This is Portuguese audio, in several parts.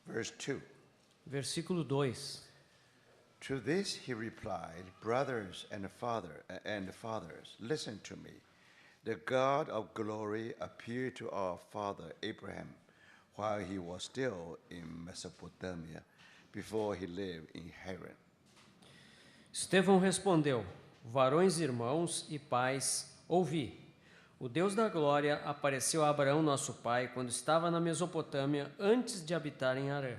Verse 2. Versículo 2. To this he replied, brothers and fathers, listen to me. The God of glory appeared to our father Abraham while he was still in Mesopotamia, before he lived in Haran. Estevão respondeu: varões, irmãos e pais, ouvi. O Deus da glória apareceu a Abraão, nosso pai, quando estava na Mesopotâmia, antes de habitar em Harã.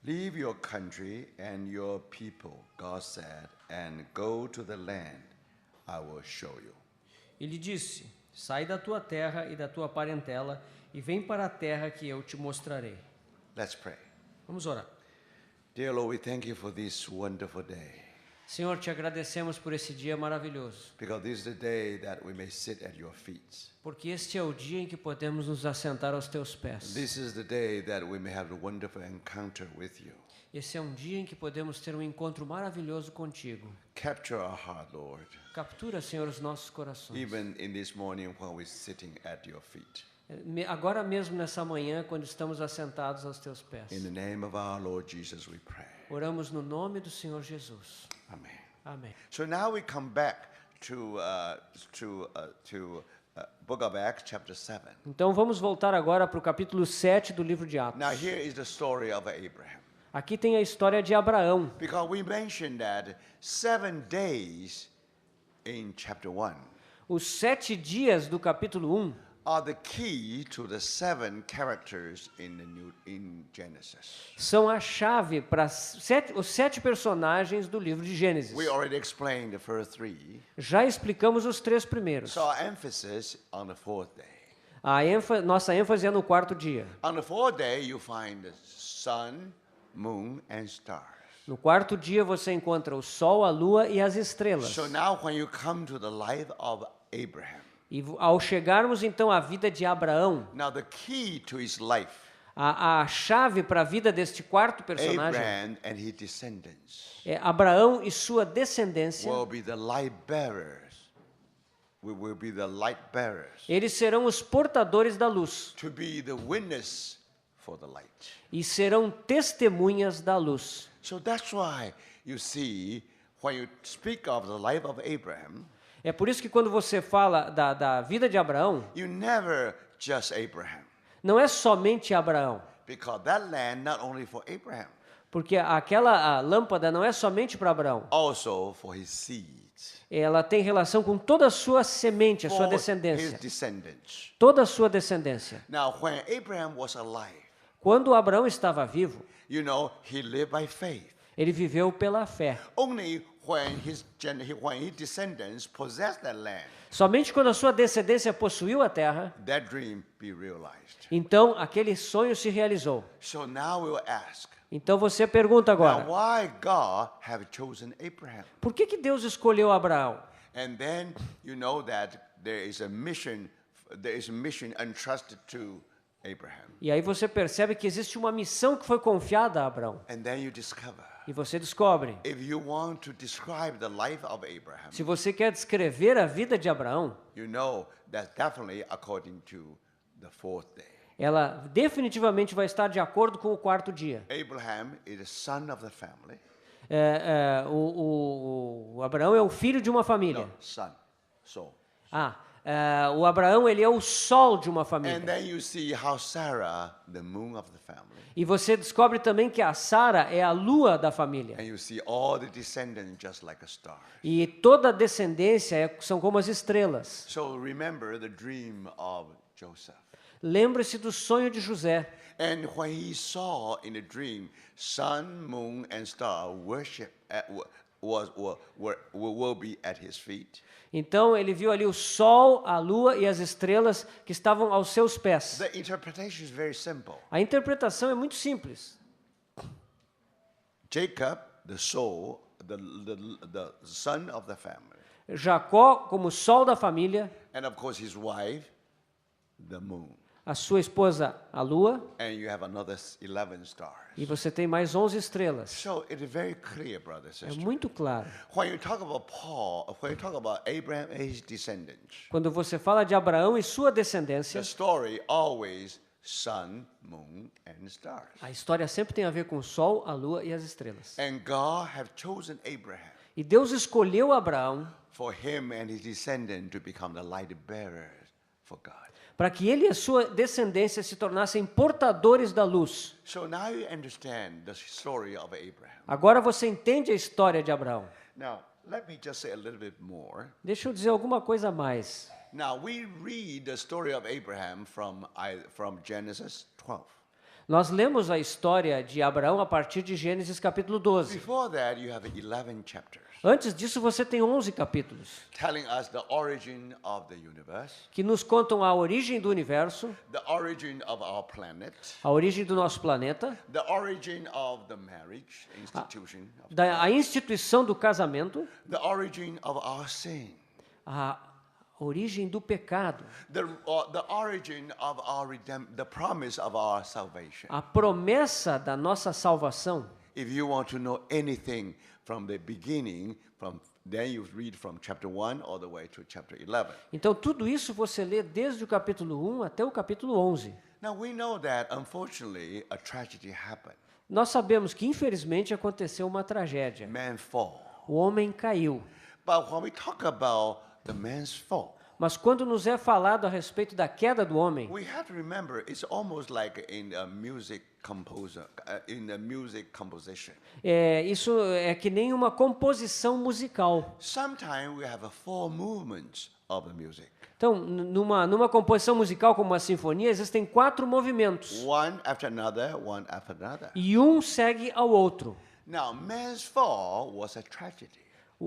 Leave your country and your people, God said, and go to the land I will show you. E lhe disse: sai da tua terra e da tua parentela e vem para a terra que eu te mostrarei. Let's pray. Vamos orar. Dear Lord, we thank you for this wonderful day. Senhor, te agradecemos por esse dia maravilhoso. Because this is the day that we may sit at your feet. Porque este é o dia em que podemos nos assentar aos teus pés. This is the day that we may have a wonderful encounter with you. Esse é um dia em que podemos ter um encontro maravilhoso contigo. Capture our heart, Lord. Captura, Senhor, os nossos corações. Even in this morning while we're sitting at your feet. Agora mesmo nessa manhã, quando estamos assentados aos teus pés. In the name of our Lord Jesus we pray. Oramos no nome do Senhor Jesus. Amen. Amém. So now we come back to Book of Acts, chapter 7. Então vamos voltar agora para o capítulo 7 do livro de Atos. Now here is the story of Abraham. Aqui tem a história de Abraão. Because we mentioned that 7 days in chapter 1 Os 7 dias do capítulo 1 are the key to the 7 characters in Genesis. são a chave para os 7 personagens do livro de Gênesis. We already explained the first 3. Já explicamos os 3 primeiros. So our emphasis on the 4th day. Nossa ênfase é no 4º dia. On the 4th day you find the sun, moon and stars. No 4º dia você encontra o sol, a lua e as estrelas. So now when you come to the life of Abraham. E ao chegarmos então à vida de Abraão, Now the key to his life. a chave para a vida deste 4º personagem Abraham and his descendants é Abraão e sua descendência. will be the light bearers. We will be the light bearers Eles serão os portadores da luz to be the witness for the light. e serão testemunhas da luz. So that's why you see when you speak of the life of Abraham, É por isso que quando você fala da vida de Abraão, you never just Abraham, não é somente Abraão, because that land not only for Abraham, porque aquela lâmpada não é somente para Abraão. also for his seeds, Ela tem relação com toda a sua semente, a sua for his descendência. descendants. Toda a sua descendência. Now, when Abraham was alive, Quando Abraão estava vivo, you know, he lived by faith. ele viveu pela fé. Only when his descendants possessed that land, Somente quando a sua descendência possuiu a terra, that dream be realized. então aquele sonho se realizou. So now we'll ask, Então você pergunta now agora, why God have chosen Abraham? por que Deus escolheu Abraão? And then you know that there is a mission entrusted to Abraham. E aí você percebe que existe uma missão que foi confiada a Abraão. And then you discover, E você descobre, if you want to describe the life of Abraham, se você quer descrever a vida de Abraão, you know that's definitely according to the 4th day. ela definitivamente vai estar de acordo com o 4º dia. Abraham is the son of the family. O Abraão é o filho de uma família. No, son, soul. O Abraão, ele é o sol de uma And família. then you see how Sarah, the moon of the family. E você descobre também que a Sara é a lua da família. And you see all the descendants just like a star. E toda a descendência são como as estrelas. So remember the dream of Joseph. Lembre-se do sonho de José. And when he saw in the dream, sun, moon, and star worship will be at his feet. Então ele viu ali o sol, a lua e as estrelas que estavam aos seus pés. The interpretation is very simple. A interpretação é muito simples. Jacob, the soul, the son of the family. Jacó como sol da família, And of course his wife, the moon. a sua esposa, a lua, And you have another 11 stars. e você tem mais 11 estrelas. So it is very clear, brothers and É sisters. muito claro. When you talk about Abraham and his descendants, Quando você fala de Abraão e sua descendência, the story always sun, moon, and stars. A história sempre tem a ver com o sol, a lua e as estrelas. And God have chosen Abraham E Deus escolheu Abraão for him and his descendant to become the light bearers for God. para que ele e a sua descendência se tornassem portadores da luz. So now you understand the story of Abraham. Agora você entende a história de Abraão. Now, let me just say a little bit more. Deixa eu dizer alguma coisa a mais. Now, we read the story of Abraham from Genesis 12. Nós lemos a história de Abraão a partir de Gênesis capítulo 12. Before that, you have 11 chapters Antes disso, você tem 11 capítulos telling us the origin of the universe, que nos contam a origem do universo, the origin of our planet, a origem do nosso planeta, the origin of the marriage institution, a instituição do casamento, the origin of our sin, a origem do pecado, the origin of our the promise of our salvation. a promessa da nossa salvação. If you want to know anything from the beginning, then you read from chapter 1 all the way to chapter 11. Então, tudo isso você lê desde o capítulo 1 até o capítulo 11. Now we know that unfortunately a tragedy happened. Nós sabemos que, infelizmente, aconteceu uma tragédia. Man fall. O homem caiu. But when we talk about the man's fall, Mas quando nos é falado a respeito da queda do homem, we have to remember it's almost like in a music composition. Isso é que nem uma composição musical. Sometimes we have 4 movements of the music. Então, numa composição musical como uma sinfonia, existem 4 movimentos. One after another, one after another. E um segue ao outro. Now, man's fall was a tragedy.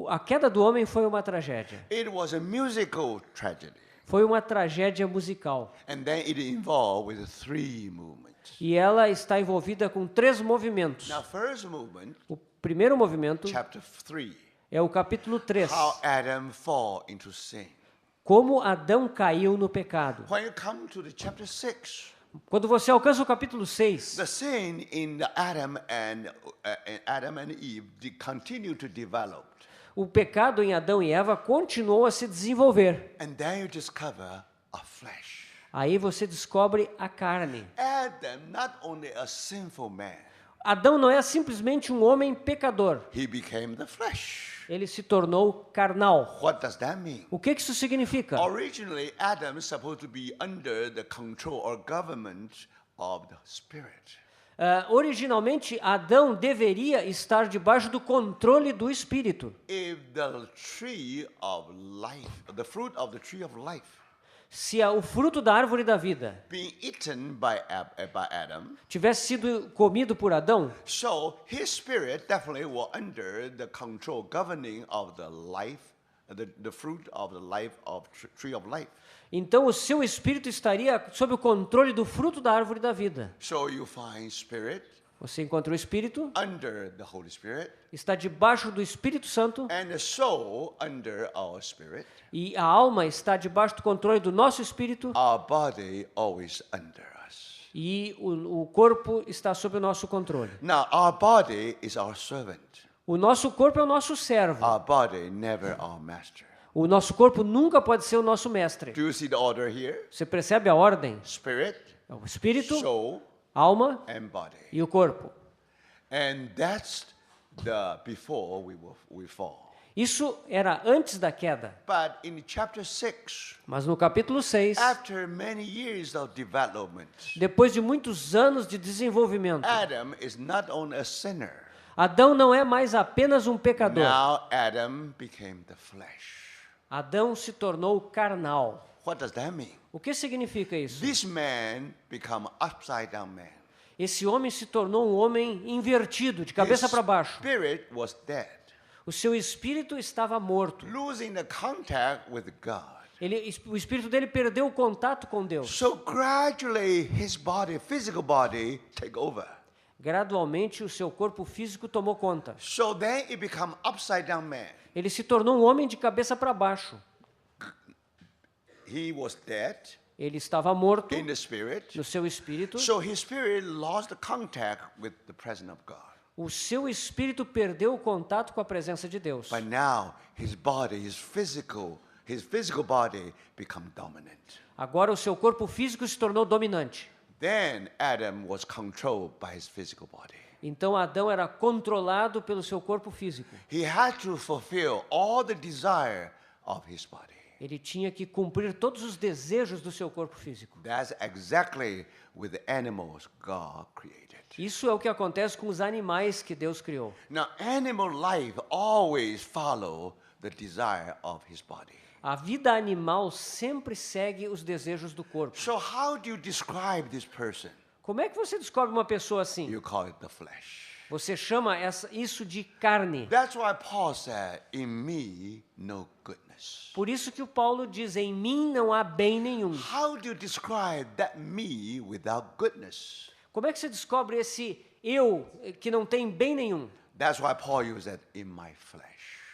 A queda do homem foi uma tragédia. It was a musical tragedy. Foi uma tragédia musical. And then it involved with 3 movements. E ela está envolvida com 3 movimentos. Now, first movement, O primeiro movimento chapter 3, é o capítulo 3. how Adam fall into sin. Como Adão caiu no pecado. When you come to the chapter 6, Quando você alcança o capítulo 6, the sin in the Adam and Eve continue to develop. o pecado em Adão e Eva continuou a se desenvolver. And then you discover a flesh. Aí você descobre a carne. Adam, not only a sinful man, Adão não é simplesmente um homem pecador. he became the flesh. Ele se tornou carnal. What does that mean? O que isso significa? Originally, Adam is supposed to be under the control or government of the Spirit. Originalmente, Adão deveria estar debaixo do controle do Espírito. If the tree of life, the fruit of the tree of life, Se o fruto da árvore da vida being eaten by Adam, tivesse sido comido por Adão, so his spirit definitely was under the control, governing of the life, the fruit of the life of tree of life. então o seu espírito estaria sob o controle do fruto da árvore da vida. So you find spirit Você encontra o espírito, under the Holy Spirit, está debaixo do Espírito Santo, and the soul under our spirit, e a alma está debaixo do controle do nosso espírito, our body always under us. e o corpo está sob o nosso controle. Now, our body is our servant. O nosso corpo é o nosso servo. Our body never our master. O nosso corpo nunca pode ser o nosso mestre. Do you see the order here? Você percebe a ordem? Spirit, É o espírito, soul, alma and body. e o corpo. And that's the before we fall. Isso era antes da queda. But in chapter 6, Mas no capítulo 6, after many years of development, depois de muitos anos de desenvolvimento, Adam is not only a sinner. Adão não é mais apenas um pecador. Now Adam became the flesh. Adão se tornou carnal. What does that mean? O que significa isso? This man become upside down man. Esse homem se tornou um homem invertido, de cabeça His para baixo. spirit was dead, O seu espírito estava morto. losing the contact with God. O espírito dele perdeu o contato com Deus. So gradually his body, physical body, take over. Gradualmente o seu corpo físico tomou conta. So then it become upside down man. Ele se tornou um homem de cabeça para baixo. He was dead Ele estava morto in the spirit. no seu espírito. So his spirit lost the contact with the presence of God. O seu espírito perdeu o contato com a presença de Deus. But now his body, his physical body become dominant. Agora o seu corpo físico se tornou dominante. Then Adam was controlled by his physical body. Então Adão era controlado pelo seu corpo físico. He had to fulfill all the desire of his body. Ele tinha que cumprir todos os desejos do seu corpo físico. That's exactly with the animals God created. Isso é o que acontece com os animais que Deus criou. Now, animal life always follow the desire of his body. A vida animal sempre segue os desejos do corpo. So how do you describe this person? Como é que você descobre uma pessoa assim? You call it the flesh. Você chama isso de carne. That's why Paul said, in me, no goodness. Por isso que o Paulo diz, em mim não há bem nenhum. How do you describe that me without goodness? Como é que você descobre esse eu que não tem bem nenhum? That's why Paul used that in my flesh.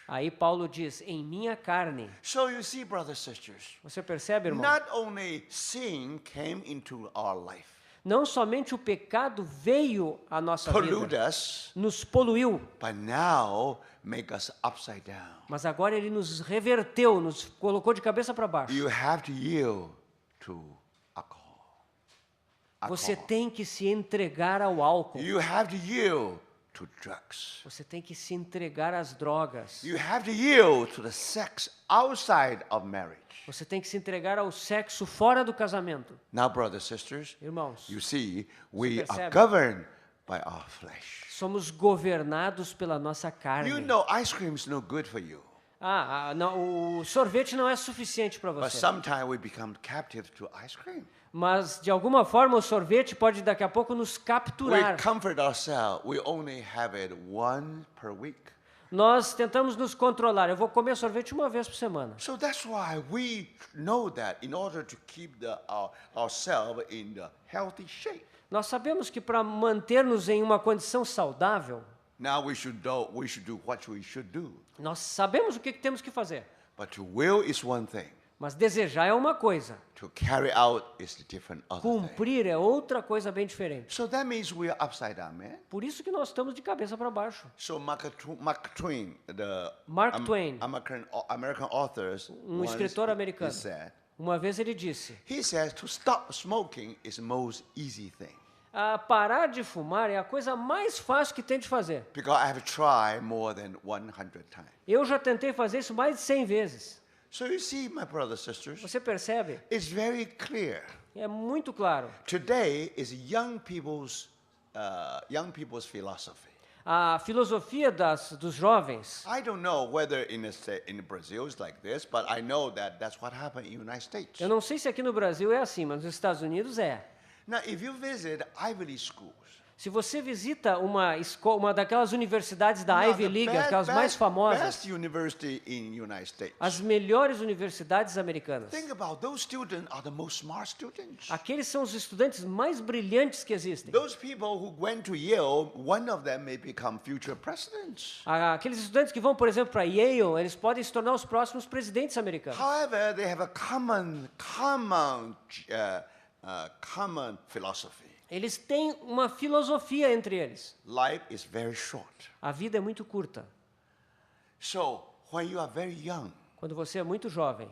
Aí Paulo diz, em minha carne. So you see, brothers and sisters, Você percebe, irmão? not only sin came into our life, Não somente o pecado veio à nossa pollute vida, us, nos poluiu, but now make us upside down. mas agora ele nos reverteu, nos colocou de cabeça para baixo. You have to yield to alcohol. Você Alcohol. tem que se entregar ao álcool. You have to yield to drugs. Você tem que se entregar às drogas. You have to yield to the sex outside of marriage. Você tem que se entregar ao sexo fora do casamento. Now, brothers and sisters, Irmãos, you see, we are percebe? governed by our flesh. somos governados pela nossa carne. You know, ice cream is no good for you. Não, o sorvete não é suficiente para But você. sometimes we become captive to ice cream. Mas, de alguma forma, o sorvete pode daqui a pouco nos We capturar. comfort ourselves. We only have it one per week. Nós tentamos nos controlar. Eu vou comer sorvete uma vez por semana. So that's why we know that in order to keep ourselves in the healthy shape. Nós sabemos que para manter-nos em uma condição saudável, Now we should do what we should do. nós sabemos o que temos que fazer. But to will is one thing. Mas desejar é uma coisa. To carry out is the different other thing. Cumprir é outra coisa bem diferente. So that means we are upside down, man. Por isso que nós estamos de cabeça para baixo. So Mark Twain, the Mark Twain, American authors, once escritor americano. he said, Uma vez ele disse: he says to stop smoking is the most easy thing. parar de fumar é a coisa mais fácil que tem de fazer. Because I have tried more than 100 times. Eu já tentei fazer isso mais de 100 vezes. So you see, my brothers and sisters, Você percebe? it's very clear. É muito claro. Today is young people's philosophy. A filosofia dos jovens, I don't know whether in Brazil it's like this, but I know that that's what happened in the United States. eu não sei se aqui no Brasil é assim, mas nos Estados Unidos é. Now, if you visit Ivy League schools, Se você visita uma daquelas universidades da now, Ivy the League, aquelas mais best famosas, university in United States. as melhores universidades americanas, Think about those students are the most smart students. aqueles são os estudantes mais brilhantes que existem. Those people who went to Yale, one of them may become future presidents. Aqueles estudantes que vão, por exemplo, para Yale, eles podem se tornar os próximos presidentes americanos. However, they have a common philosophy. Eles têm uma filosofia entre eles. Life is very short. A vida é muito curta. So, when you are very young, Quando você é muito jovem,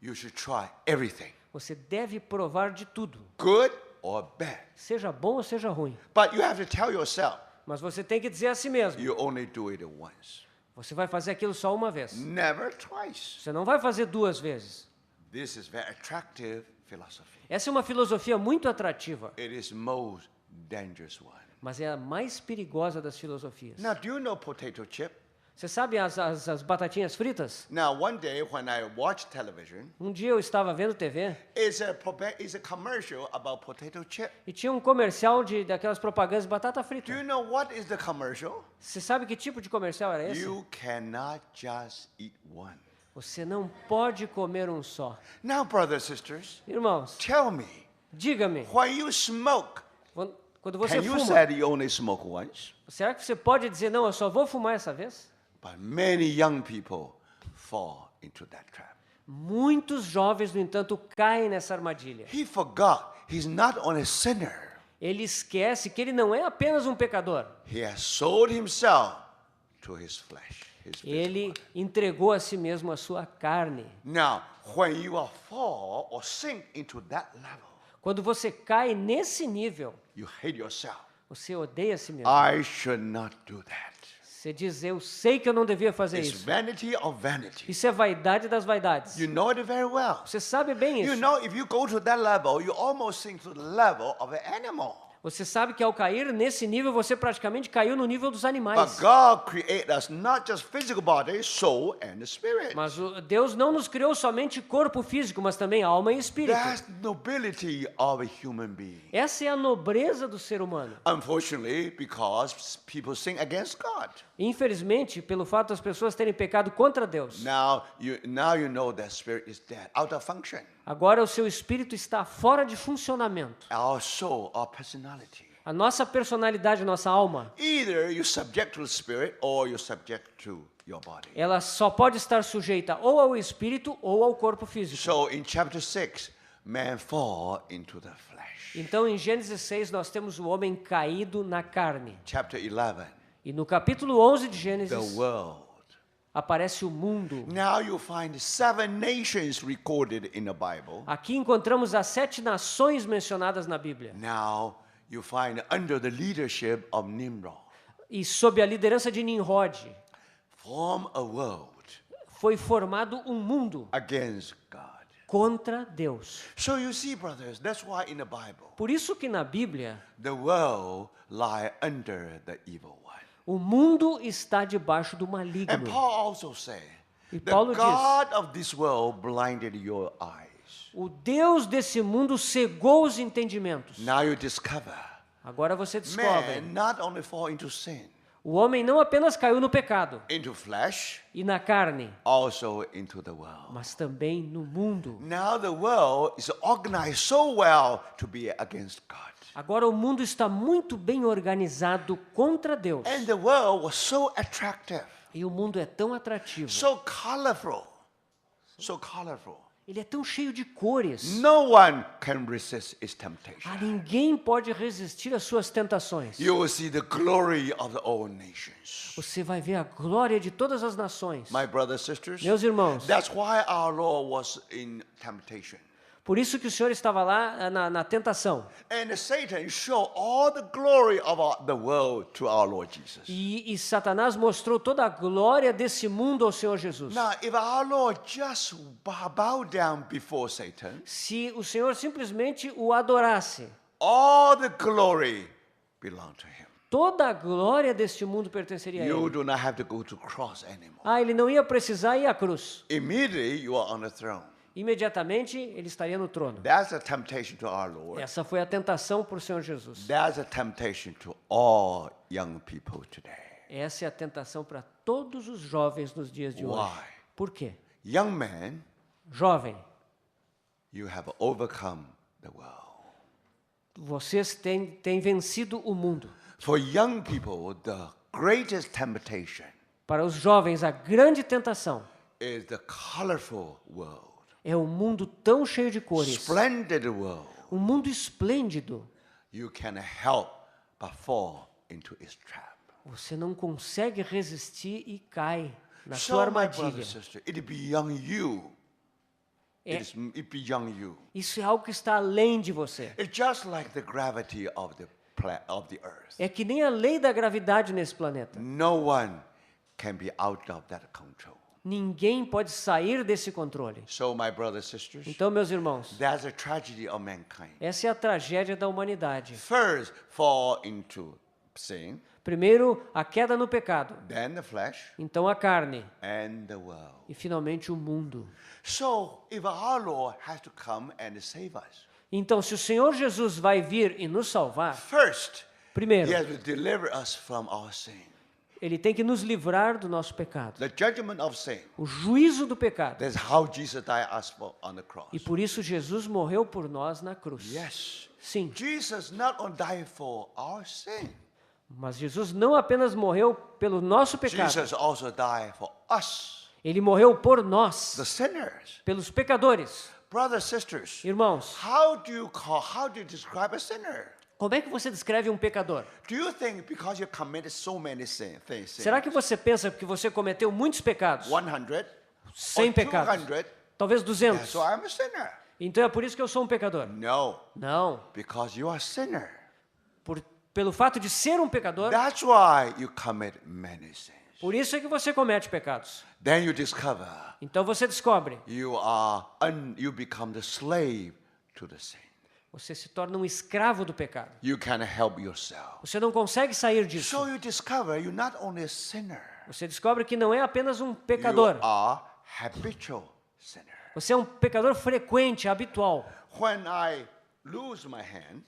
you should try everything, você deve provar de tudo, good or bad. seja bom ou seja ruim. But you have to tell yourself, Mas você tem que dizer a si mesmo, you only do it once, você vai fazer aquilo só uma vez. never twice. Você não vai fazer duas vezes. This is very attractive philosophy. Essa é uma filosofia muito atrativa, It is most dangerous one. mas é a mais perigosa das filosofias. Now, do you know potato chip? Você sabe as batatinhas fritas? Now, one day when I watch television, Um dia eu estava vendo TV it's a commercial about potato chip. e tinha um comercial daquelas propagandas de batata Do frita. you know what is the commercial? Você sabe que tipo de comercial era esse? You cannot just eat one. Você não pode comer um só. Now, brothers and sisters, Irmãos, tell me, diga-me, when you smoke, quando você can you fuma, say you only smoke once? será que você pode dizer, não, eu só vou fumar essa vez? But many young people fall into that trap. Muitos jovens, no entanto, caem nessa armadilha. He forgot he's not only a sinner. Ele esquece que ele não é apenas um pecador. He has sold himself to his flesh. Ele entregou a si mesmo a sua carne. Now, when you are fall or sink into that level, Quando você cai nesse nível, you hate yourself. você odeia a si mesmo. I should not do that. Você diz, eu sei que eu não devia fazer It's isso. vanity of vanity. Isso é vaidade das vaidades. You know it very well. Você sabe bem You isso. know, if you go to that level, you almost sink to the level of an animal. Você sabe que ao cair nesse nível, você praticamente caiu no nível dos But animais. God created us not just physical body, soul, and spirit. Mas Deus não nos criou somente corpo físico, mas também alma e espírito. That's nobility of a human being. Essa é a nobreza do ser humano. Unfortunately, because people sin against God. Infelizmente, pelo fato das pessoas terem pecado contra Deus, Now you know that spirit is dead, out of function. agora o seu espírito está fora de funcionamento. Our soul, our personality. A nossa personalidade, a nossa alma, Either you subject to the spirit or you subject to your body. ela só pode estar sujeita ou ao espírito ou ao corpo físico. So in chapter 6, man fall into the flesh. Então, em Gênesis 6, nós temos o homem caído na carne. Chapter 11, E no capítulo 11 de the Gênesis, world. aparece o mundo. Now you find 7 nations recorded in the Bible. Aqui encontramos as 7 nações mencionadas na Bíblia. Now you find under the leadership of Nimrod, E sob a liderança de Nimrod, form a world foi formado um mundo against God. contra Deus. So you see, brothers, that's why in the Bible, Por isso que na Bíblia, the world lie under the evil one. o mundo está debaixo do And maligno. Paul also say, E the Paulo diz, God of this world blinded your eyes. o Deus desse mundo cegou os entendimentos. Now you discover, Agora você descobre, man not only fall into sin, o homem não apenas caiu no pecado into flesh, e na carne, also into the world. mas também no mundo. Now the world is organized so well to be against God. Agora o mundo está muito bem organizado contra Deus. And the world was so attractive, E o mundo é tão atrativo. so colorful, so colorful. Ele é tão cheio de cores. No one can resist its temptation. Ninguém pode resistir às suas tentações. You will see the glory of the all nations. Você vai ver a glória de todas as nações. My brothers, sisters, Meus irmãos, that's why our Lord was in temptation. por isso que o Senhor estava lá na tentação. And Satan showed all the glory of the world to our Lord Jesus. E Satanás mostrou toda a glória desse mundo ao Senhor Jesus. Now, if our Lord just bow down before Satan, Se o Senhor simplesmente o adorasse, all the glory belong to him. toda a glória deste mundo pertenceria a You ele. do not have to go to cross anymore. Ele não ia precisar ir à cruz. Immediately, you are on the throne. Imediatamente ele estaria no trono. That's a temptation to our Lord. Essa foi a tentação para o Senhor Jesus. That's a temptation to all young people today. Essa é a tentação para todos os jovens nos dias de hoje. Why? Por quê? Young man, Jovem, you have overcome the world. vocês têm vencido o mundo. For young people, the greatest temptation Para os jovens, a grande tentação is the colorful world, é um mundo tão cheio de cores. splendid world. Um mundo esplêndido. You can help but fall into its trap. Você não consegue resistir e cai na So, sua my brother armadilha. and sister, it beyond you. É, It beyond you. isso é algo que está além de você. It's just like the gravity of the earth. É que nem a lei da gravidade nesse planeta. No one can be out of that control. Ninguém pode sair desse controle. So, my brothers and sisters, Então, meus irmãos, that's a tragedy of mankind. essa é a tragédia da humanidade. First, fall into sin, Primeiro, a queda no pecado. then the flesh, Então, a carne. and the world. E, finalmente, o mundo. So, if our Lord has to come and save us, Então, se o Senhor Jesus vai vir e nos salvar, first, primeiro, He has to deliver us from our sin. Ele tem que nos livrar do nosso pecado. The judgment of sin. O juízo do pecado. That's how Jesus died us for on the cross. E por isso Jesus morreu por nós na cruz. Yes. Sim, Jesus not only died for our sin, mas Jesus não apenas morreu pelo nosso pecado. Jesus also died for us, Ele morreu por the nós, sinners. pelos pecadores. Brothers, sisters, Irmãos, how do you describe a sinner? como é que você descreve um pecador? Do you think because you committed so many things, Será que você pensa que você cometeu muitos pecados? 100 100 or pecados. 200, Talvez yeah, 200. so I'm a sinner? Então é por isso que eu sou um pecador. No, Não. because you are a sinner. Pelo fato de ser um pecador, That's why you commit many sins. por isso é que você comete pecados. Then you discover Então você descobre, you become the slave to the sin. você se torna um escravo do pecado. You can't help yourself. Você não consegue sair disso. So you discover you're not only a sinner, Você descobre que não é apenas um you pecador. are habitual sinner. Você é um pecador frequente, habitual. When I lose my hand,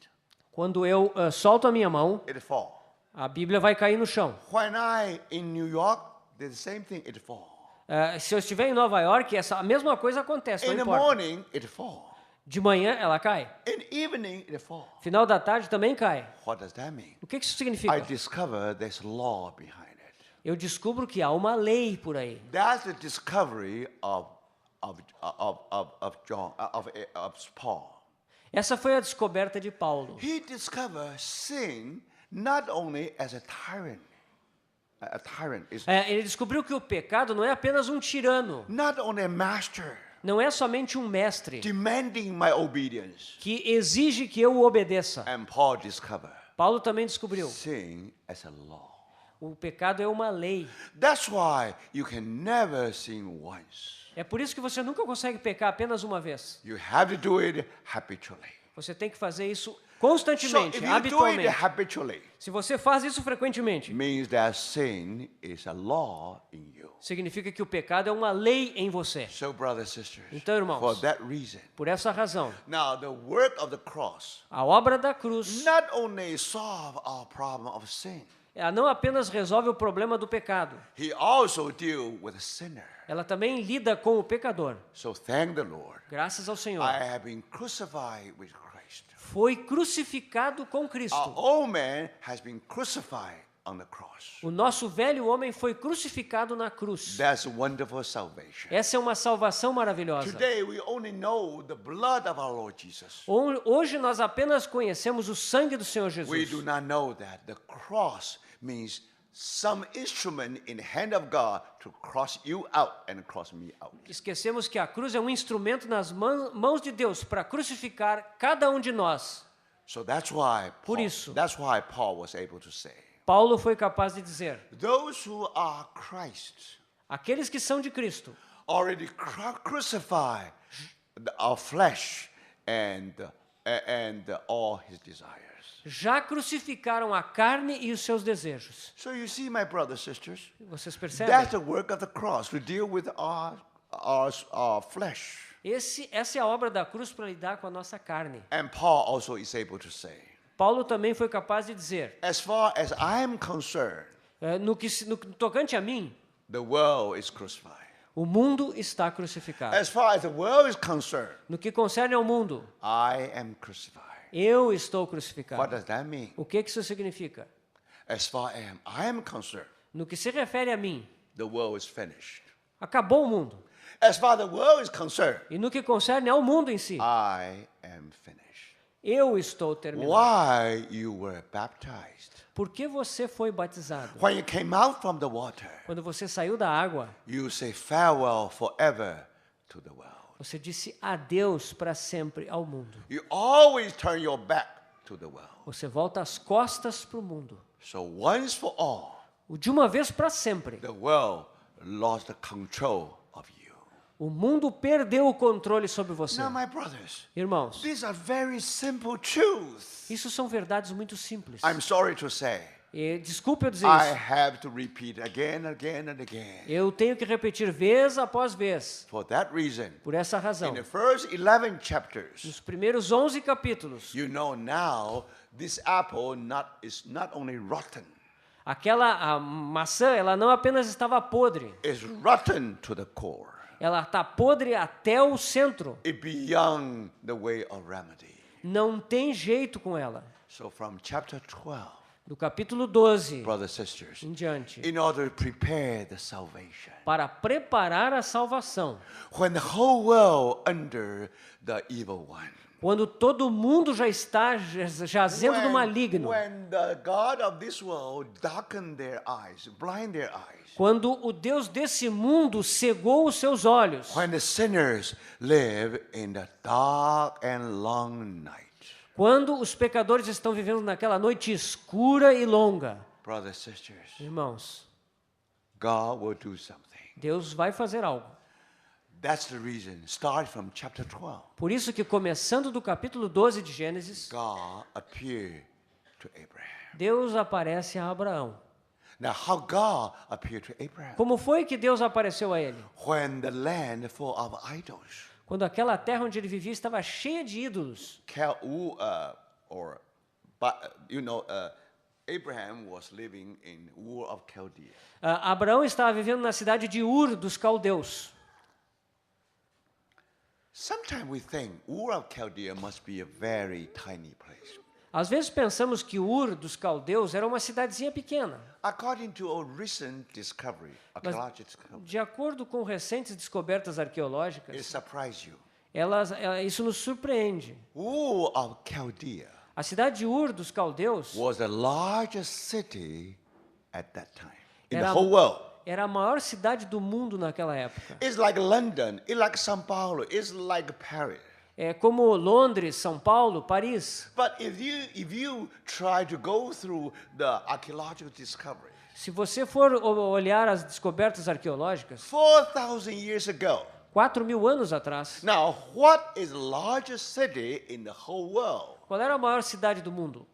Quando eu solto a minha mão, it falls. a Bíblia vai cair no chão. When I in New York, the same thing, it falls. Se eu estiver em Nova York, a mesma coisa acontece, não In the importa. morning, it falls. De manhã ela cai. In evening, it falls. Final da tarde também cai. What does that mean? O que isso I significa? discover there's law behind it. Eu descubro que há uma lei por aí. That's the discovery of John of Paul. Essa foi a descoberta de Paulo. He discovered sin not only as a tyrant. A tyrant is Ele descobriu que o pecado não é apenas um tirano, not only a master não é somente um mestre demanding my obedience. que exige que eu o obedeça. And Paul discovered Paulo também descobriu. sin as a law. O pecado é uma lei. That's why you can never sin once. É por isso que você nunca consegue pecar apenas uma vez. You have to do it habitually. Você tem que fazer isso So constantemente, if you do it habitualmente. habitually, Se você faz isso frequentemente, means that sin is a law in you. significa que o pecado é uma lei em você. So, brothers and sisters, Então, irmãos, for that reason, Por essa razão, now the work of the cross a obra da cruz not only solve our problem of sin, ela não apenas resolve o problema do pecado, he also deal with the sinner. ela também lida com o pecador. So thank the Lord. Graças ao Senhor. I have been crucified with Christ. Foi crucificado com Our Cristo. old man has been crucified on the cross. O nosso velho homem foi crucificado na cruz. That's wonderful salvation. Essa é uma salvação maravilhosa. Today we only know the blood of our Lord Jesus. Hoje nós apenas conhecemos o sangue do Senhor We Jesus. do not know that the cross means some instrument in the hand of God to cross you out and cross me out. Esquecemos que a cruz é um instrumento nas mãos de Deus para crucificar cada um de nós. So that's why Por isso. that's why Paul was able to say, Paulo foi capaz de dizer: those who are Christ aqueles que são de Cristo already crucified our flesh and all his desires. já crucificaram a carne e os seus desejos. So you see, my brothers and sisters, Vocês that's percebem? the work of the cross to deal with our flesh. Essa é a obra da cruz para lidar com a nossa carne. And Paul also is able to say, Paulo também foi capaz de dizer, as far as I am concerned, no tocante a mim, the world is crucified. o mundo está crucificado. As far as the world is concerned, No que concerne ao mundo, I am crucified. eu estou What crucificado. does that mean? O que isso significa? As far as I am concerned, No que se refere a mim, the world is finished. acabou o mundo. As far as the world is concerned, E no que concerne ao mundo em si, I am finished. eu estou terminado. Why you were baptized? Por que você foi batizado? When you came out from the water, Quando você saiu da água, you say farewell forever to the world. você disse adeus para sempre ao mundo. You always turn your back to the world. Você volta as costas para o mundo. So once for all, De uma vez para sempre. the world lost the control of you. O mundo perdeu o controle sobre você. Now, my brothers, Irmãos, these are very simple truths. isso são verdades muito simples. I'm sorry to say, E, desculpe eu dizer I isso. have to repeat again, again, and again. Eu tenho que repetir vez após vez. For that reason, Por essa razão. in the first 11 chapters, Nos primeiros 11 capítulos, you know now this apple is not only rotten, a maçã, ela não apenas estava podre. it's rotten to the core. Ela está podre até o centro. It's beyond the way of remedy. Não tem jeito com ela. So from chapter 12, Do capítulo 12 brothers and sisters, em diante, in order to prepare the salvation, para preparar a salvação, when the whole world under the evil one, Quando todo mundo já está jazendo no maligno. When the God of this world darkened their eyes, blind their eyes. Quando o Deus desse mundo cegou os seus olhos. When the sinners live in the dark and long night. Quando os pecadores estão vivendo naquela noite escura e longa. Brothers and sisters, Irmãos, God will do something. Deus vai fazer algo. That's the reason. Start from chapter 12. Por isso que começando do capítulo 12 de Gênesis, God appeared to Abraham. Deus aparece a Abraão. Now, how God appeared to Abraham? Como foi que Deus apareceu a ele? When the land full of idols. Quando aquela terra onde ele vivia estava cheia de ídolos. Abraham was living in Ur of Chaldea. Abraão estava vivendo na cidade de Ur dos caldeus. Sometimes we think Ur of Chaldea must be a very tiny place. Às vezes pensamos que Ur dos caldeus era uma cidadezinha pequena. According to a recent discovery, archaeological discovery, De acordo com recentes descobertas it arqueológicas, surprised you. isso nos surpreende. Ur of Chaldea A cidade de Ur dos caldeus was the largest city at that time in the Era- whole world. era a maior cidade do mundo naquela época. It's like London, it's like São Paulo, it's like Paris. É como Londres, São Paulo, Paris. But if you try to go through the archaeological discovery, Se você for olhar as descobertas arqueológicas, 4,000 years ago, 4.000 anos atrás, now what is the largest city in the whole world? qual era a maior cidade do mundo?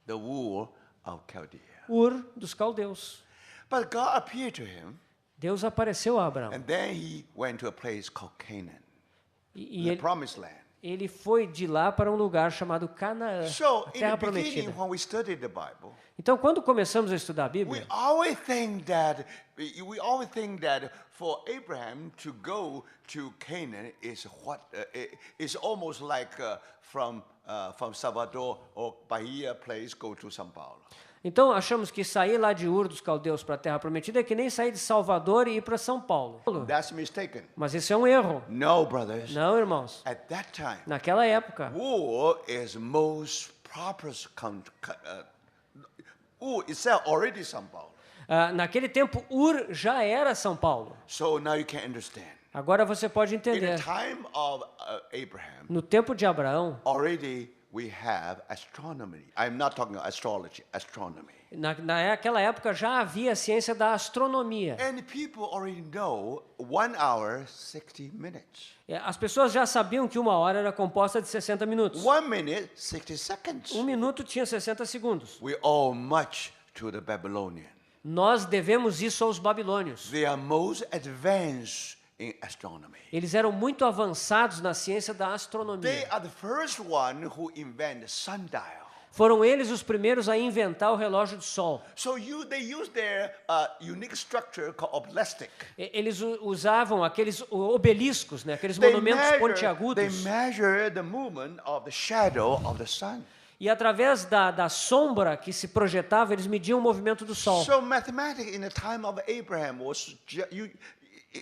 The Ur of Chaldea. Ur dos caldeus. But God appeared to him, Deus apareceu a Abraão. and then he went to a place called Canaan, E the ele, promised land. ele foi de lá para um lugar chamado Canaã, So, a in the terra beginning, prometida. when we studied the Bible, Então, quando começamos a estudar a we Bíblia, always think that for Abraham to go to Canaan is almost like from Salvador or Bahia place go to São Paulo. então achamos que sair lá de Ur dos caldeus para a terra prometida é que nem sair de Salvador e ir para São Paulo. That's mistaken. Mas isso é um erro. No, brothers. Não, irmãos. At that time, Naquela época, Ur is most prosperous Ur itself already São Paulo. naquele tempo, Ur já era São Paulo. So now you can understand. Agora você pode In the entender. time of Abraham, No tempo de Abraão, already we have astronomy. I'm not talking astrology, astronomy. naquela época já havia a ciência da astronomia. And people already know 1 hour, 60 minutes. As pessoas já sabiam que uma hora era composta de 60 minutos. 1 minute, 60 seconds. Um minuto tinha 60 segundos. We owe much to the Babylonian. Nós devemos isso aos babilônios. They are most advanced in astronomy. Eles eram muito avançados na ciência da They astronomia. are the first one who invented sundial. Foram eles os primeiros a inventar o relógio de sol. So they use their unique structure called obelisk. Eles usavam aqueles obeliscos, né? Aqueles They monumentos pontiagudos. measure the movement of the shadow of the sun. E através da sombra que se projetava, eles mediam o movimento do sol. So mathematics in the time of Abraham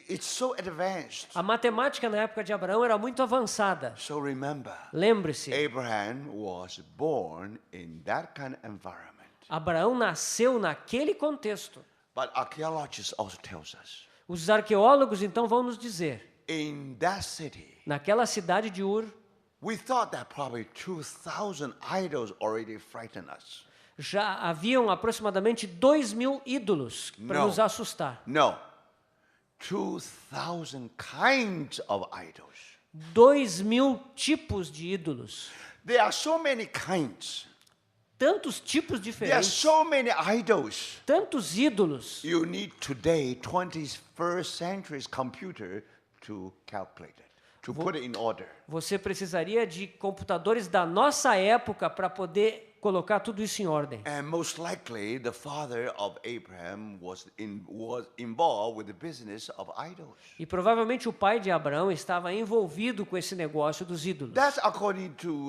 it's so advanced. A matemática na época de Abraão era muito avançada. So remember, Lembre-se, Abraham was born in that kind of environment. Abraão nasceu naquele contexto. But archaeologists also tells us, Os arqueólogos então vão nos dizer, in that city, naquela cidade de Ur, we thought that probably 2,000 idols already frightened us. já haviam aproximadamente 2.000 ídolos para Não. nos assustar. No, 2,000 kinds of idols. 2.000 tipos de ídolos. There are so many kinds. Tantos tipos There are diferentes, so many idols. tantos ídolos. You need today 21st century's computer to calculate it, to put it in order. Você precisaria de computadores da nossa época para poder colocar tudo isso em ordem. And most likely, the father of Abraham was involved with the business of idols. E provavelmente o pai de Abraão estava envolvido com esse negócio dos ídolos. That's according to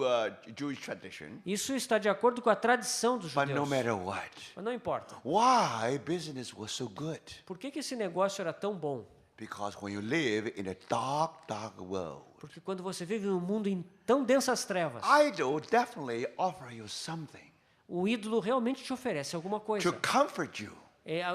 Jewish tradition. Isso está de acordo com a tradição dos But no judeus. matter what, Mas não importa. why business was so good? Por que esse negócio era tão bom? Because when you live in a dark, dark world, Porque quando você vive num mundo em tão densas trevas, idol definitely offer you something o ídolo realmente te oferece alguma coisa. to comfort you.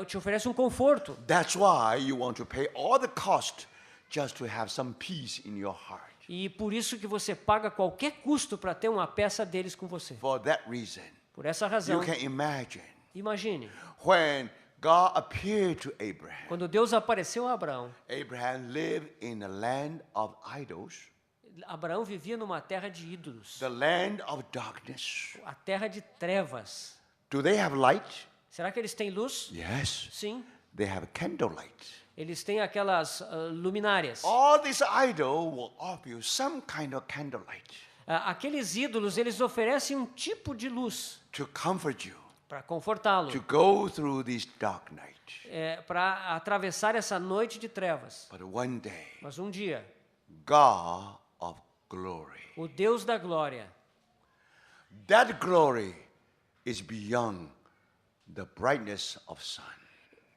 Te oferece um conforto. That's why you want to pay all the cost just to have some peace in your heart. E por isso que você paga qualquer custo para ter uma peça deles com você. For that reason, Por essa you razão, can imagine imagine, when God appeared to Abraham. quando Deus apareceu a Abraão, Abraham lived in a land of idols, Abraão vivia numa terra de ídolos, the land of darkness. a terra de trevas. Do they have light? Será que eles têm luz? Yes. Sim. They have candlelight. Eles têm aquelas luminárias. All these idols will offer you some kind of candlelight Aqueles ídolos, eles oferecem um tipo de luz to comfort you, para confortá-lo, to go through this dark night. para atravessar essa noite de trevas. But one day, Mas um dia, God of glory, o Deus da glória, that glory is beyond the brightness of sun.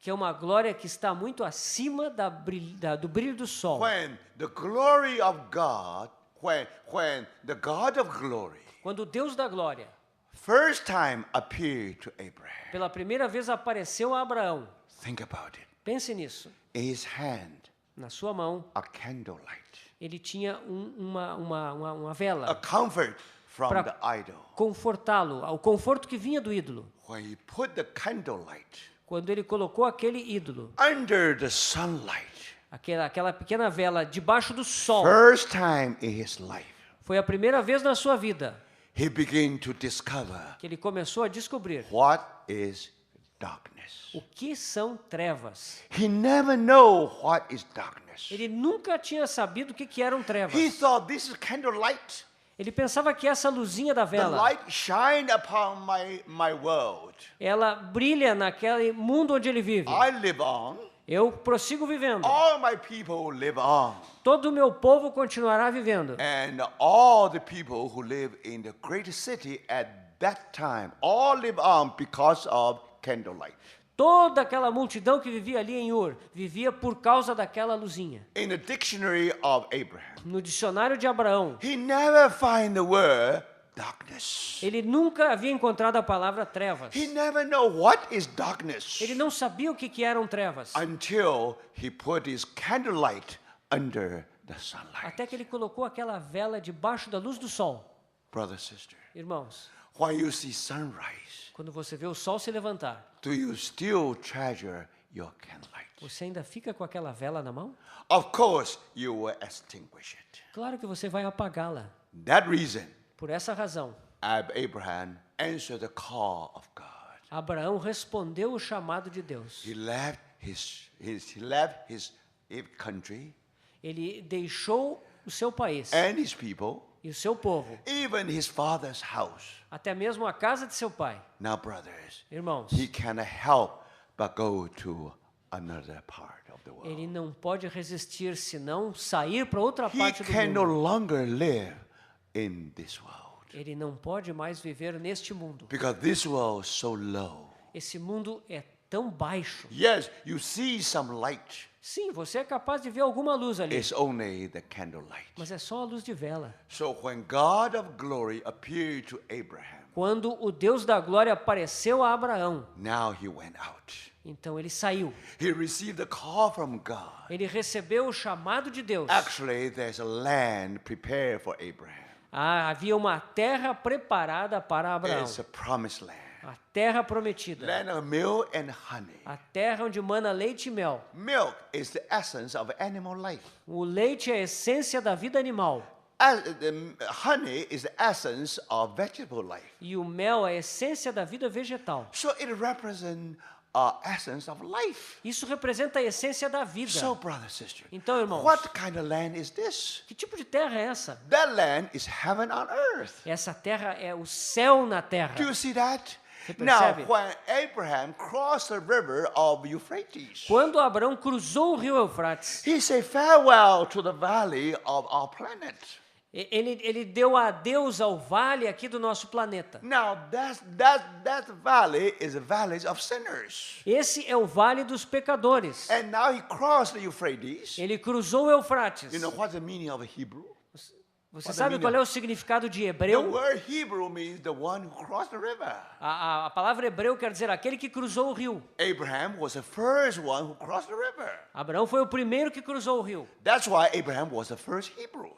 que é uma glória que está muito acima do brilho do sol. When the glory of God, when the God of glory Quando o Deus da glória, first time appeared to Abraham, pela primeira vez apareceu a Abraão, think about it. pense nisso, In his hand, na sua mão, a candlelight, ele tinha uma a vela comfort from Pra- the idol. confortá-lo, o conforto que vinha do ídolo. When he put the candlelight Quando ele colocou aquele ídolo, under the sunlight, aquela pequena vela debaixo do sol, first time in his life, foi a primeira vez na sua vida he began to discover que ele começou a descobrir what is darkness. o que são trevas. He never know what is darkness. Ele nunca tinha sabido o que eram He trevas. thought this is candlelight. Ele pensava que essa luzinha da The vela, light shine upon my world. ela brilha naquele mundo onde ele vive. I live on. Eu prossigo vivendo. All my people live on. Todo o meu povo continuará vivendo. And all the people who live in the great city at that time all live on because of candlelight. Toda aquela multidão que vivia ali em Ur, vivia por causa daquela luzinha. In the dictionary of Abraham, No dicionário de Abraão, he never find the word darkness. ele nunca havia encontrado a palavra trevas. He never know what is darkness Ele não sabia o que eram trevas, until he put his candlelight under the sunlight. até que ele colocou aquela vela debaixo da luz do sol. Brother, sister, Irmãos, when you see sunrise, quando você vê o sol se levantar, do you still treasure your candlelight? você ainda fica com aquela vela na mão? Of course, you will extinguish it. Claro que você vai apagá-la. That reason, Por essa razão, Abraham answered the call of God. Abraão respondeu o chamado de Deus. He left his country Ele deixou o seu país and his people, e o seu povo, even his father's house. até mesmo a casa de seu pai. Now, brothers, Irmãos, he cannot help but go to another part of the world. ele não pode resistir senão sair para outra He parte do can no mundo. longer live in this world Ele não pode mais viver neste mundo. because this world is so low. Esse mundo é tão baixo. Yes, you see some light. Sim, você é capaz de ver alguma luz ali, It's only the candlelight. mas é só a luz de vela. So when God of glory appeared to Abraham, Quando o Deus da glória apareceu a Abraão, now he went out. então ele saiu. He received a call from God. Ele recebeu o chamado de Deus. Actually, there's a land prepared for Abraham. Havia uma terra preparada para Abraão. It's a promised land. A terra prometida. Land of milk and honey. A terra onde mana leite e mel. Milk is the essence of animal life. O leite é a essência da vida animal. The honey is the essence of vegetable life. E o mel é a essência da vida vegetal. So it represents essence of life. Isso representa a essência da vida. So, brother, sister, Então, irmãos, what kind of land is this? que tipo de terra é essa? That land is heaven on earth. Essa terra é o céu na terra. Do you see that? Você Now, percebe? when Abraham crossed the river of Euphrates, Quando Abraão cruzou o rio Eufrates, he said farewell to the valley of our planet. Ele deu adeus ao vale aqui do nosso planeta. Now that valley is a valley of sinners. Esse é o vale dos pecadores. And now he crossed the Euphrates. Ele cruzou o Eufrates. You know what's the meaning of Hebrew? Você sabe qual é o significado de hebreu? The word Hebrew means the one who crossed the river. A palavra hebreu quer dizer aquele que cruzou o rio. Abraham was the first one who crossed the river. Abraão foi o primeiro que cruzou o rio. That's why Abraham was the first Hebrew.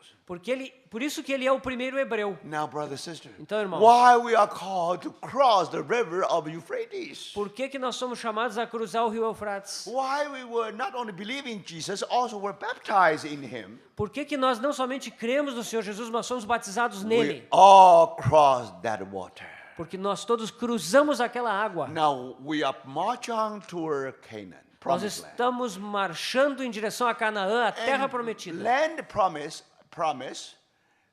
Por isso que ele é o primeiro hebreu. Now, brother and sister, Então, irmãos, why we are called to cross the river of Euphrates? por que nós somos chamados a cruzar o rio Eufrates? Why we were not only believing Jesus, also were baptized in him? Por que nós não somente cremos no Senhor Jesus, mas somos batizados We nele? all crossed that water. Porque nós todos cruzamos aquela água. Now we are marching toward Canaan, Nós promised land. estamos marchando em direção a Canaã, a terra prometida. Land promise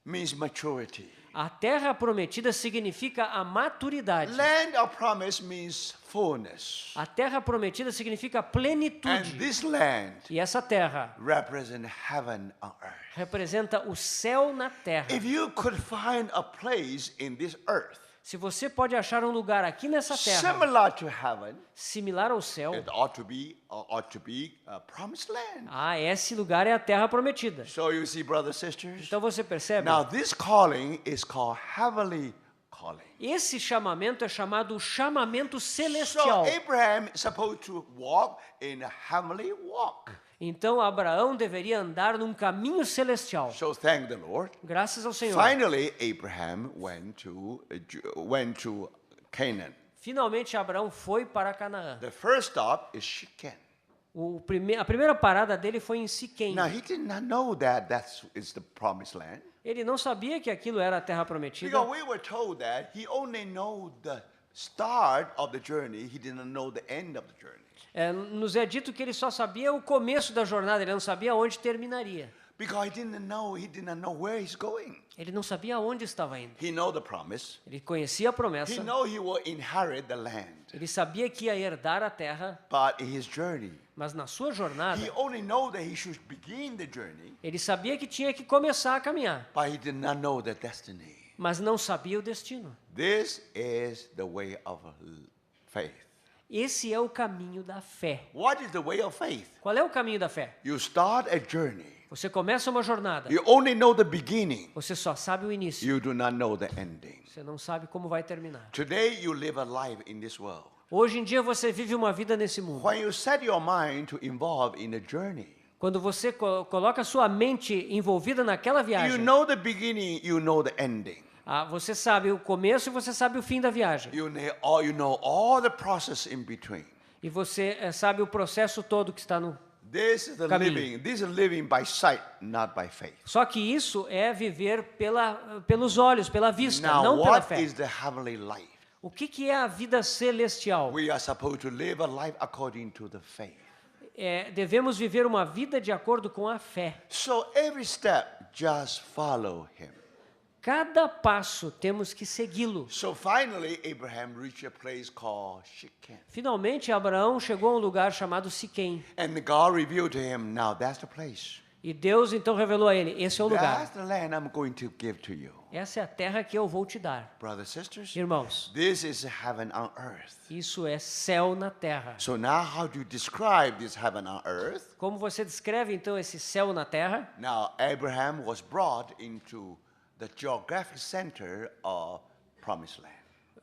means maturity. A terra prometida significa a maturidade. Land of promise means fullness. A terra prometida significa And plenitude. this land E essa terra represents heaven on earth. representa o céu na terra. If you could find a place in this earth Se você pode achar um lugar aqui nessa terra similar to heaven, similar ao céu, it ought to be a promised land. esse lugar é a terra prometida. So you see, brothers and sisters. Então você percebe? Now this calling is called heavenly calling. Esse chamamento é chamado chamamento So celestial. Abraham is supposed to walk in a heavenly walk. Então Abraão deveria andar num caminho celestial. So thank the Lord. Graças ao Senhor. Finally, Abraham went to Canaan. Finalmente Abraão foi para Canaã. The first stop is Shechem. A primeira parada dele foi em Siquém. Now he did not know that is the promised land. Ele não sabia que aquilo era a terra prometida. Because we were told that he only knew the start of the journey, he didn't know the end of the journey. Nos é dito que ele só sabia o começo da jornada, ele não sabia onde terminaria. Because he did not know where he's going. Ele não sabia aonde estava indo. He know the promise. Ele conhecia a promessa. He know he will inherit the land. Ele sabia que ia herdar a terra, But in his journey, mas na sua jornada, he only know that he should begin the journey, ele sabia que tinha que começar a caminhar, but he did not know the destiny. mas não sabia o destino. This is the way of faith. Esse é o caminho da fé. What is the way of faith? Qual é o caminho da fé? You start a journey. Você começa uma jornada, You only know the beginning. você só sabe o início, You do not know the ending. você não sabe como vai terminar. Today you live a life in this world. Hoje em dia você vive uma vida nesse mundo. When you set your mind to involve in a journey, Quando você coloca sua mente envolvida naquela you viagem, know the beginning, you know the ending. você sabe o começo e você sabe o fim da viagem. You know all the process in between. E você sabe o processo todo que está no... This is the Caminho. living. This is living by sight, not by faith. Só que isso é viver pelos olhos, pela vista, Now, não pela what fé. is the heavenly life? O que é a vida celestial? We are supposed to live a life according to the faith. Devemos viver uma vida de acordo com a fé. So every step, just follow him. Cada passo temos que segui-lo. So finally, Abraham reached a place called Shechem. Finalmente, Abraão chegou a um lugar chamado Siquém. And God revealed to him, now that's the place. E Deus então revelou a ele, esse é o lugar. That's the land I'm going to give to you. Essa é a terra que eu vou te dar. Brothers and sisters, Irmãos, this is heaven on earth. isso é céu na terra. So now how do you describe this heaven on earth? Como você descreve então esse céu na terra? Now Abraham was brought into the geographic center of promised land.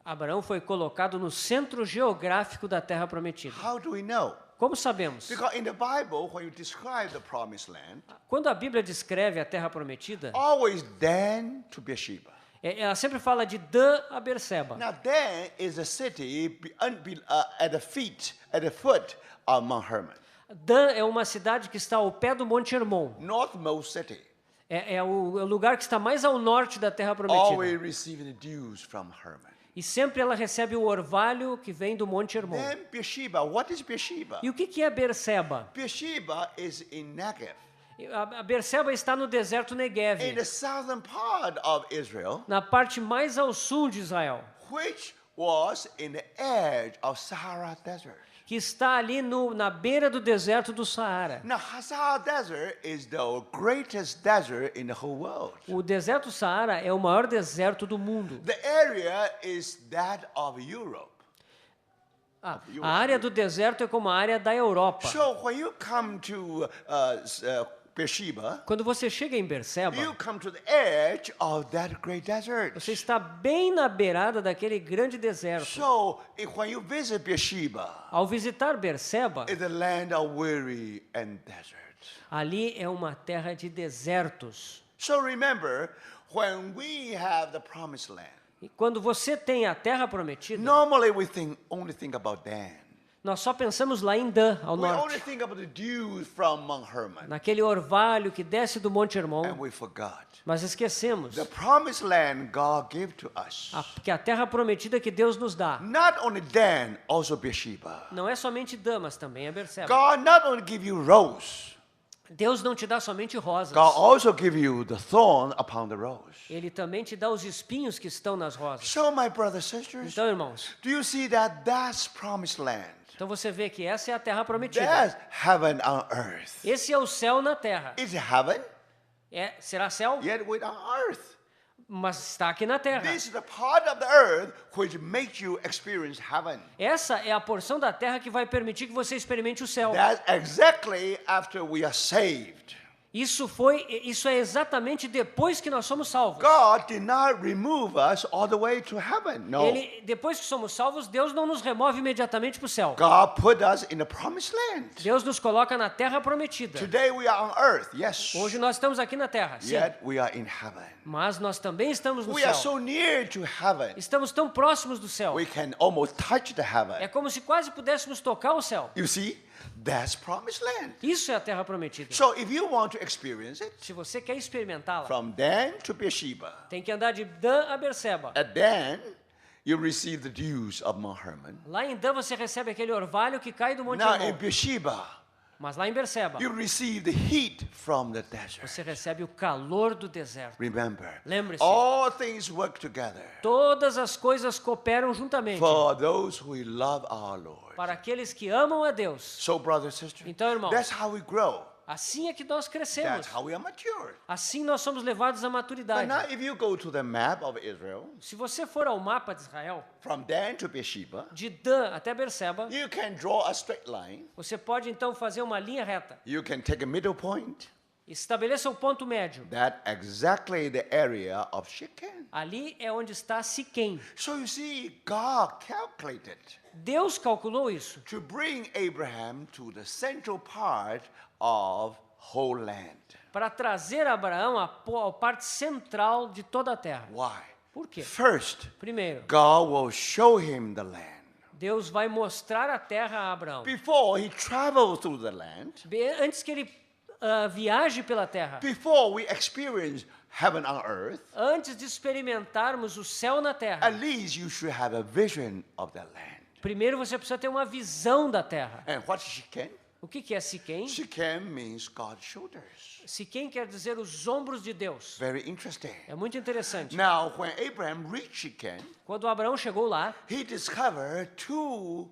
Abraão foi colocado no centro geográfico da terra prometida. How do we know? Como sabemos? Because in the Bible, when you describe the promised land, Quando a Bíblia descreve a terra prometida, always Dan to Beersheba. ela sempre fala de Dan a Berseba. Now Dan is a city at the foot of Mount Hermon, Dan é uma cidade que está ao pé do Monte Hermon. northmost city, É o lugar que está mais ao norte da terra prometida. always receiving the dews from Hermon. E sempre ela recebe o orvalho que vem do Monte Hermon. Then Beersheba, what is Beersheba? E o que é Berseba? Beersheba is in Negev, A Berseba está no deserto Negev, in the southern part of Israel, na parte mais ao sul de Israel, which was in the edge of Sahara Desert. que está ali na beira do deserto do Saara. Now, Sahara Desert is the greatest desert in the whole world. O deserto Saara é o maior deserto do mundo. The area is that of Europe. A área do deserto é como a área da Europa. So when you come to Beersheba, Quando você chega em Berseba, you come to the edge of that great desert. você está bem na beirada daquele grande deserto. So when you visit Beersheba, Ao visitar Berseba, it's the land of weary and desert. ali é uma terra de desertos. So remember, when we have the promised land, E quando você tem a terra prometida, normally we only think about Dan. nós só pensamos lá em Dan, ao We only norte, think about the dews from Mount Hermon, naquele orvalho que desce do Monte Hermon, and we forgot. mas esquecemos The promised land God gave to us. que a terra prometida que Deus nos dá Not only Dan, also Beersheba. não é somente Dan, mas também é Berseba. God not only give you rose, Deus não te dá somente rosas, God also give you the thorn upon the rose. Ele também te dá os espinhos que estão nas rosas. So, my brothers and sisters, Então, irmãos, do you see that that's promised land? então você vê que essa é a terra prometida. That's heaven on earth. Esse é o céu na terra. It's heaven, Será céu? yet with on earth. Mas está aqui na terra. This is the part of the earth which makes you experience heaven. Essa é a porção da terra que vai permitir que você experimente o céu. That's exactly after we are saved. Isso é exatamente depois que nós somos salvos. God did not remove us all the way to heaven. No. Depois que somos salvos, Deus não nos remove imediatamente para o céu. God put us in the promised land. Deus nos coloca na terra prometida. Today we are on earth, yes. Hoje nós estamos aqui na terra, sim. Yet we are in heaven. Mas nós também estamos no We are céu. so near to heaven. Estamos tão próximos do céu. We can almost touch the É heaven. como se quase pudéssemos tocar o céu. You see, that's promised land. Isso é a terra prometida. So if you want to experience it, Se você quer experimentá-la, from Dan to Beersheba, tem que andar de Dan a Berseba. at Dan, you receive the dews of Mount Hermon. Lá em Dan você recebe aquele orvalho que cai do Monte Now in Hermon. Beersheba, Mas lá em Berseba, you receive the heat from the desert. você recebe o calor do deserto. Remember, Lembre-se, all things work together todas as coisas cooperam juntamente for those who love our Lord. para aqueles que amam a Deus. So, brothers and sisters, Então, irmãos, that's how we grow. assim é que nós crescemos. That's how we are matured. Assim nós somos levados à But maturidade. now, if you go to the map of Israel, Se você for ao mapa de Israel, from Dan to Beersheba, de Dan até Berseba, you can draw a straight line. você pode então fazer uma linha reta. You can take a middle point. Estabeleça o ponto médio. That exactly the area of Shechem. Ali é onde está Siquém. So you see, God calculated Deus calculou isso to bring Abraham to the central part of whole land. para trazer Abraão à parte central de toda a terra. Why? Por quê? First, Primeiro, God will show him the land. Deus vai mostrar a terra a Abraão. Before he travels through the land, Antes que ele viaje pela terra, before we experience heaven on earth, antes de experimentarmos o céu na terra, at least you should have a vision of the land. primeiro você precisa ter uma visão da terra. And what is Shechem? O que é Siquém? Shechem means God's shoulders. Siquém quer dizer os ombros de Deus. Very interesting. É muito interessante. Now, when Abraham reached Shechem, Quando Abraão chegou lá, he discovered two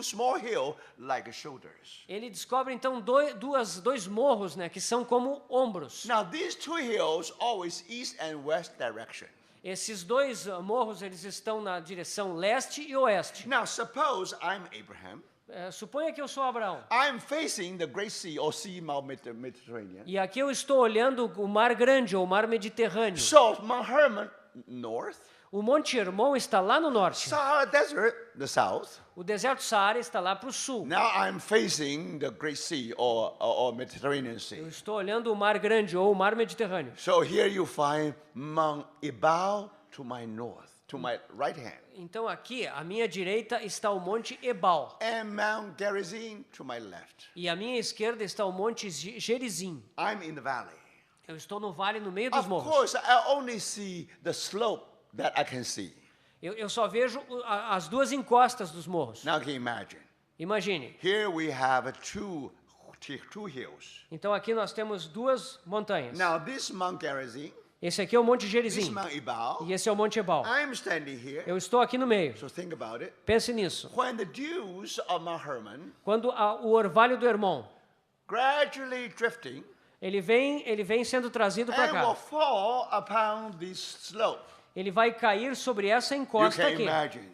small hills like shoulders. ele descobre então dois morros, né, que são como ombros. Now, these two hills always east and west direction. Esses dois morros, eles estão na direção leste e oeste. Now, suppose I'm Abraham. Suponha que eu sou Abraão. I'm facing the Great Sea or Sea Mount Mediterranean. E aqui eu estou olhando o Mar Grande, ou o Mar Mediterrâneo. So, Mount Hermon, north. O Monte Hermon está lá no norte. Sahara Desert, the south. O deserto Saara está lá para o sul. Now I'm facing the Great Sea or Mediterranean Eu Sea. estou olhando o Mar Grande, ou o Mar Mediterrâneo. So here you find Mount Ebal to my north, to my right hand. Então aqui, à minha direita, está o Monte Ebal. And Mount Gerizim to my left. E à minha esquerda está o Monte Gerizim. I'm in the valley. Eu estou no vale, no meio dos Of morros. course, I only see the slope that I can see. Eu só vejo as duas encostas dos morros. Now can you imagine? Imagine. Here we have two hills. Então aqui nós temos duas montanhas. Now this Mount Gerizim, Esse aqui é o Monte This Gerizim. Mount Ebal. E esse é o Monte Ebal. I'm standing here. Eu estou aqui no meio. So think about it. Pense nisso. When the dews of Mount Hermon Quando o orvalho do Hermon, gradually drifting ele vem sendo trazido para and will cá. fall upon this slope. Ele vai cair sobre essa You encosta can aqui. imagine.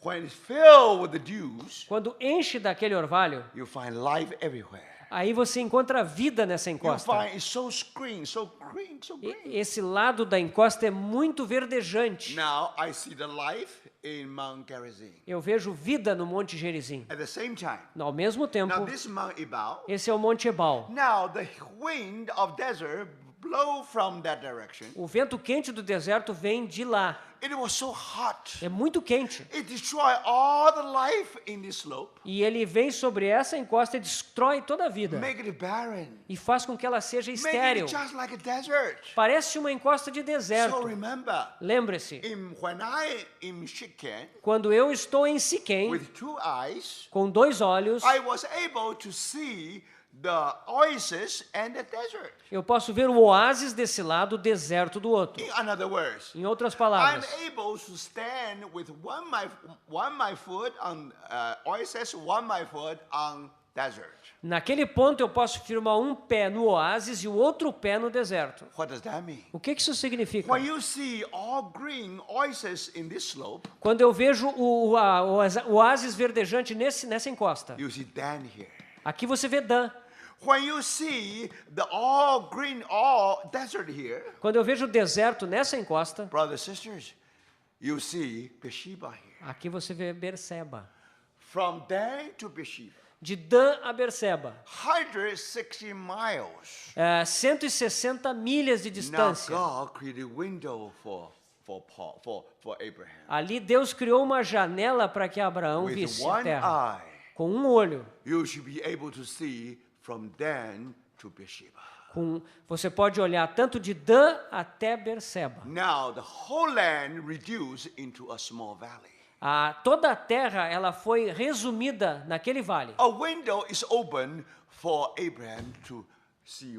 When it's filled with the dews, Quando enche daquele orvalho, you find life everywhere. aí você encontra vida nessa You encosta. find it's so green, so green, so green. Esse lado da encosta é muito verdejante. Now I see the life in Mount Gerizim. Eu vejo vida no Monte Gerizim. At the same time, Ao mesmo tempo, now this Mount Ebal, esse é o Monte Ebal. now the wind of desert blow from that direction. O vento quente do deserto vem de lá. It was so hot. É muito quente. It destroyed all the life in this slope, E ele vem sobre essa encosta e destrói toda a vida. make it barren, E faz com que ela seja make estéril. it just like a desert. Parece uma encosta de So deserto. remember, Lembre-se, when I in Shechem quando eu estou em Siquém, with 2 eyes, com 2 olhos, I was able to see the oasis and the desert. eu posso ver o oásis desse lado, o deserto do outro. In other words, Em outras I'm palavras, able to stand with one my foot on oasis, one my foot on desert. naquele ponto eu posso firmar um pé no oásis e o outro pé no deserto. What does that mean? O que isso significa? When you see all green oasis in this slope, Quando eu vejo o oásis verdejante nessa encosta, you see Dan here. aqui você vê Dan. When you see the all green, all desert here, Quando eu vejo o deserto nessa encosta, brothers and sisters, you see Beersheba here. aqui você vê Berseba. From Dan to Beersheba, De Dan a Berseba, 160 miles. 160 milhas de Now distância. God created a window for Abraham. Ali Deus criou uma janela para que Abraão With visse a one terra. eye, Com um olho. you should be able to see from Dan to Beersheba. Você pode olhar tanto de Dan até Berseba. Now the whole land reduced into a small valley. Toda a terra ela foi resumida naquele vale. A window is open for Abraham to see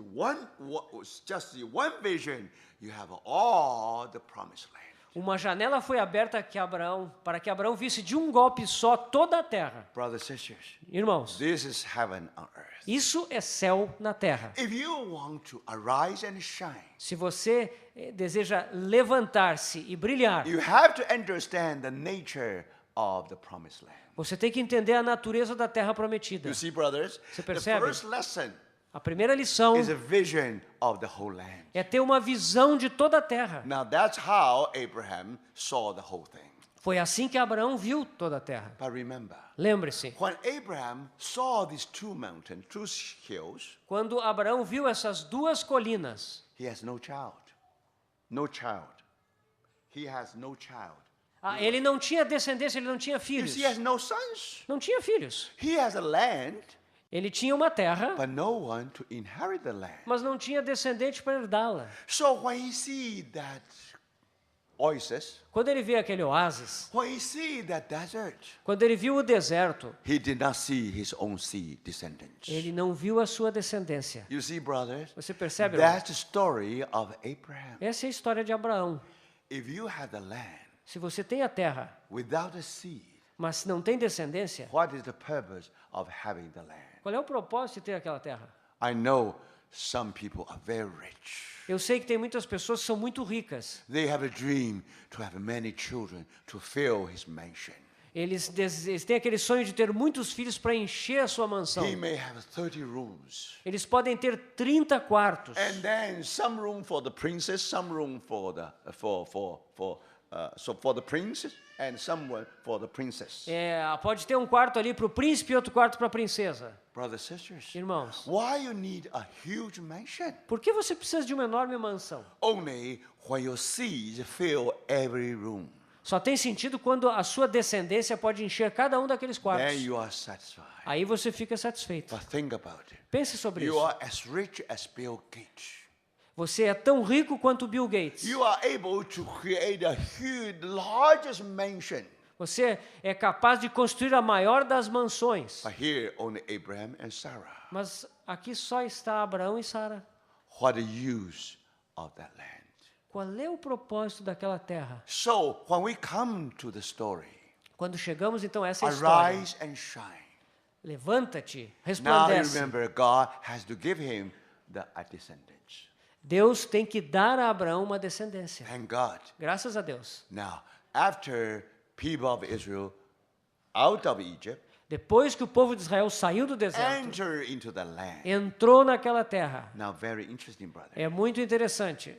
just see one vision. You have all the promised land. Uma janela foi aberta para que Abraão visse de um golpe só toda a terra. Brothers and sisters, Irmãos, this is heaven on earth. isso é céu na terra. If you want to arise and shine, Se você deseja levantar-se e brilhar, you have to understand the nature of the promised land. você tem que entender a natureza da terra prometida. You see, brothers, Você the percebe? first lesson A primeira lição is a vision of the whole land. é ter uma visão de toda a terra. Now that's how Abraham saw the whole thing. Foi assim que Abraão viu toda a terra. But remember, Lembre-se, when Abraham saw these two mountains, two hills, quando Abraão viu essas 2 colinas, he has no child. No child. He has no child. ele não tinha descendência, ele não tinha You filhos. see, he has no sons. Não tinha filhos. He has a land, Ele tinha uma terra, but no one to inherit the land. mas não tinha descendente para herdá-la. So when he see that oasis, Quando ele vê aquele oásis, when he see that desert, quando ele viu o deserto, he did not see his own seed descendants. ele não viu a sua descendência. You see, brothers, Você percebe? Irmão? that's the story of Abraham. Essa é a história de Abraão. If you have the land Se você tem a terra, without a seed, mas não tem descendência, what is the purpose of having the land? qual é o propósito de ter aquela terra? I know some people are very rich. Eu sei que tem muitas pessoas que são muito ricas. They have a dream to have many children to fill his mansion. Eles têm aquele sonho de ter muitos filhos para encher a sua mansão. He may have 30 rooms. Eles podem ter 30 quartos. And then some room for the princess, some room for the for the prince, and some for the princess. Pode ter um quarto ali para o príncipe e outro quarto para a princesa. Brothers and sisters, Irmãos, why you need a huge mansion? por que você precisa de uma enorme mansão? Only when your seeds fill every room. Só tem sentido quando a sua descendência pode encher cada um daqueles quartos. Then you are satisfied. Aí você fica satisfeito. But think about it. Pense sobre You isso. are as rich as Bill Gates. Você é tão rico quanto Bill Gates. You are able to create a huge, largest mansion. Você é capaz de construir a maior das mansões. But here only Abraham and Sarah. Mas aqui só está Abraão e Sara. What the use of that land? Qual é o propósito daquela terra? So when we come to the story, Quando chegamos então a essa história, arise and shine. levanta-te, Now you resplandece. remember, God has to give him a descendants. Deus tem que dar a Abraão uma descendência. Thank God. Graças a Deus. Now, after people of Israel out of Egypt Depois que o povo de Israel saiu do deserto, enter into the land. entrou naquela terra. Now, very interesting, brother. É muito interessante.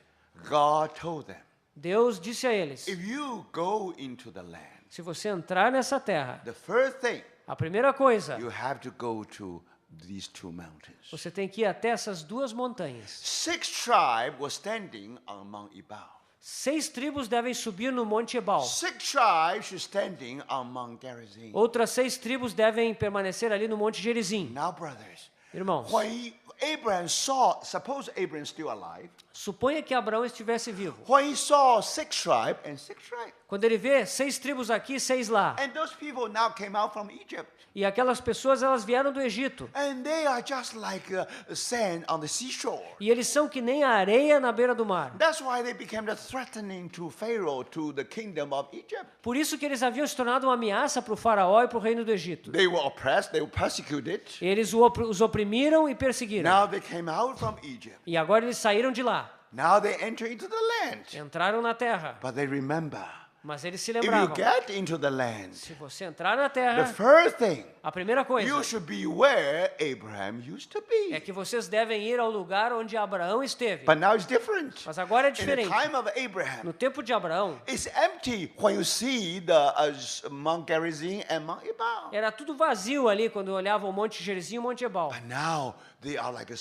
God told them, Deus disse a eles: if you go into the land, se você entrar nessa terra, the first thing a primeira coisa, you have to go to these two mountains. você tem que ir até essas duas montanhas. 6 tribes were standing on Mount Ebal. 6 tribos devem subir no Monte Ebal. 6 tribes were standing on Mount Gerizim. Outras 6 tribos devem permanecer ali no Monte Gerizim. Now, brothers, Irmãos, when Abraham saw, suppose Abraham is still alive, suponha que Abraão estivesse vivo. when he saw 6 tribes and 6 tribes, Quando ele vê 6 tribos aqui e 6 lá, and those people now came out from Egypt, e aquelas pessoas elas vieram do Egito, and they are just like sand on the seashore. e eles são que nem a areia na beira do mar. That's why they became the threatening to Pharaoh, to the kingdom of Egypt. Por isso que eles haviam se tornado uma ameaça para o faraó e para o reino do Egito. They were oppressed, they were persecuted. Eles os oprimiram e perseguiram. Now they came out from Egypt. E agora eles saíram de lá, Now they enter into the land. entraram na terra. But they remember, Mas eles se if you lembravam, get into the land, se você entrar na the terra, first thing a primeira coisa you should be where Abraham used to be. é que vocês devem ir ao lugar onde Abraão esteve. But now it's different. Mas agora é In the diferente. time of Abraham, No tempo de Abraão, it's empty when you see the Mount Gerizim and Mount Ebal. era tudo vazio ali quando olhavam o Monte Gerizim e o Monte Ebal. But now they are like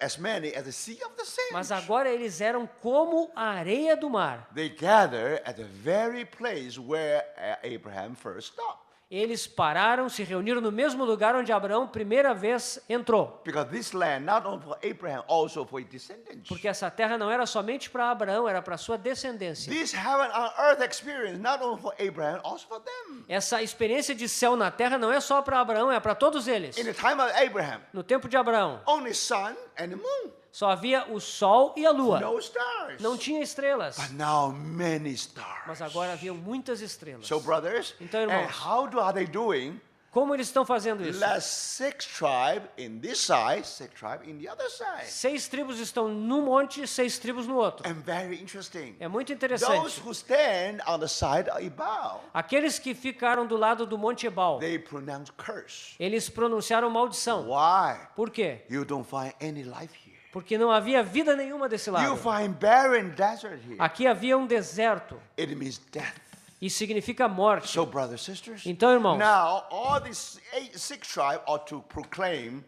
as many as the sea of the Mas sand. agora eles eram como a areia do mar. They gather at the very place where Abraham first stopped. Eles pararam, se reuniram no mesmo lugar onde Abraão primeira vez entrou. Because this land, not only for Abraham, also for his descendants. Porque essa terra não era somente para Abraão, era para sua descendência. This heaven on earth experience, not only for Abraham, also for them. Essa experiência de céu na terra não é só para Abraão, é para todos eles. In the time of Abraham, No tempo de Abraão, only sun and the moon, só havia o sol e a lua. no stars. Não tinha estrelas. But now many stars. Mas agora haviam muitas estrelas. So brothers, Então, and irmãos, are they doing? como eles estão fazendo isso? Let's 6 tribes in this side, 6 tribes in the other side. 6 tribos estão num monte, 6 tribos no outro. And very interesting. É muito Those interessante. who stand on the side of Ebal, Aqueles que ficaram do lado do Monte Ebal, they pronounce curse. eles pronunciaram maldição. Why? Por quê? You don't find any life here. Porque não havia vida nenhuma desse You lado. find barren desert here. Aqui havia um deserto. It means death. E significa morte. So, brothers, sisters, Então, irmãos, now all these 6 tribes ought to proclaim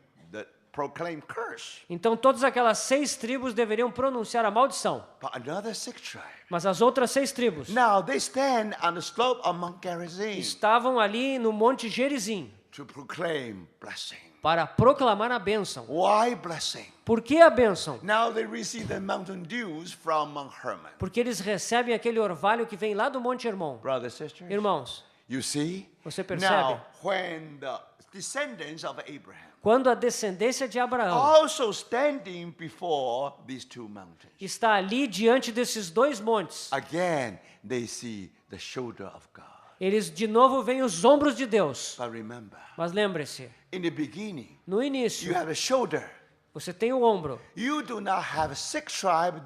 curse. então todas aquelas 6 tribos deveriam pronunciar a maldição. But another 6 tribes, Mas as outras 6 tribos now they stand on the slope of Mount Gerizim estavam ali no Monte Gerizim to proclaim blessing. para proclamar a bênção. Why blessing? Por que a bênção? Now they receive the mountain dews from Mount Hermon. Porque eles recebem aquele orvalho que vem lá do Monte Hermon. Brothers, sisters, Irmãos, you see? você percebe? Now, when the descendants of Abraham Quando a descendência de Abraão also standing before these 2 mountains, está ali diante desses 2 montes, again they see the shoulder of God. eles de novo veem os ombros de Deus. But remember, Mas lembre-se, in the beginning, no início, you have a shoulder. você tem o ombro, You do not have 6 tribes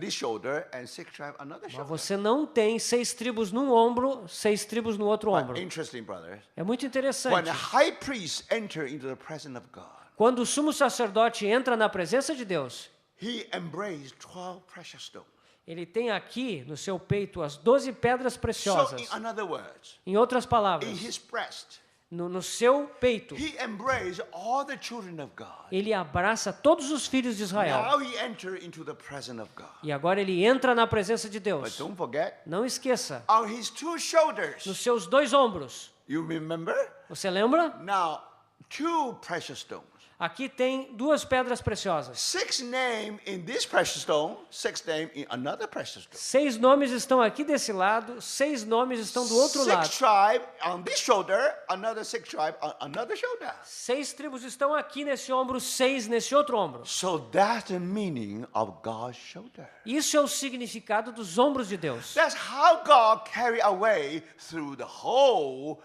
this shoulder and 6 tribes another mas shoulder. você não tem 6 tribos num ombro, 6 tribos no outro ombro. But interesting, brothers. É muito When interessante. the high priest enter into the presence of God, Quando o sumo sacerdote entra na presença de Deus, he embraced 12 precious stones. ele tem aqui no seu peito as 12 pedras So, preciosas. in other words, Em outras in palavras, his breast, no seu peito, he embraced all the children of God. ele abraça todos os filhos de Israel. Now he enter into the presence of God. E agora ele entra na presença de But Deus. don't forget, Não esqueça, on his 2 shoulders, nos seus 2 ombros, you remember? você lembra? Now, 2 precious stones. Aqui tem 2 pedras preciosas. 6 names in this precious stone, 6 names in another precious stone. 6 nomes estão aqui desse lado, 6 nomes estão do outro 6 lado. tribes on this shoulder, another 6 tribes on another shoulder. 6 tribos estão aqui nesse ombro, 6 nesse outro ombro. So that's the meaning of God's shoulder. Isso é o significado dos ombros de Deus. That's how God carry away through the whole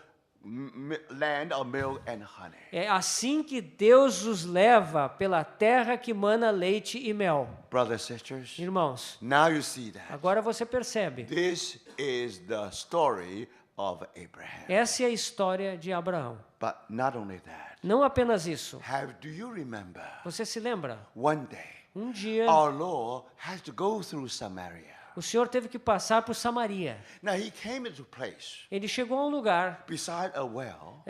land of milk and honey. É assim que Deus os leva pela terra que mana leite e mel. Brothers and sisters, Irmãos, now you see that. agora você percebe. This is the story of Abraham. Essa é a história de Abraão. But not only that. Não apenas isso. Do you remember Você se lembra? one day Um dia, our Lord has to go through Samaria. o Senhor teve que passar por Samaria. Now he came into a place Ele chegou a um lugar beside a well.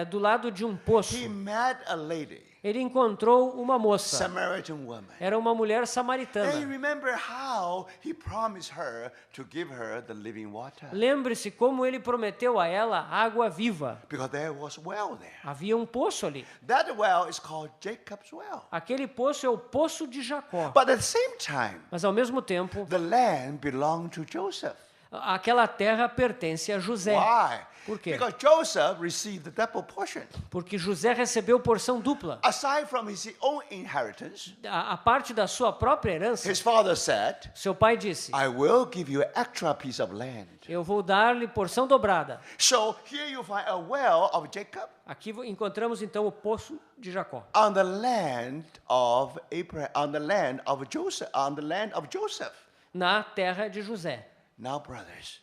do lado de um poço. He met a lady, Ele encontrou uma moça. Samaritan woman. Era uma mulher And you samaritana. remember how he promised her to give her the living water. Lembre-se como ele prometeu a ela água viva. Because there was well there. Havia um poço ali. That well is called Jacob's well. Aquele poço é o poço de Jacó. But at the same time, Mas ao mesmo tempo, the land belonged to Joseph. aquela terra pertence a José. Why? Por quê? Because Joseph received the double portion. Porque José recebeu porção dupla. Aside from his own inheritance, A parte da sua própria herança, his father said, seu pai disse, I will give you an extra piece of land. eu vou dar-lhe porção dobrada. So here you find a well of Jacob Aqui encontramos então o poço de Jacó. on the land of Abraham, on the land of Joseph, on the land of Joseph. Na terra de José. Now, brothers,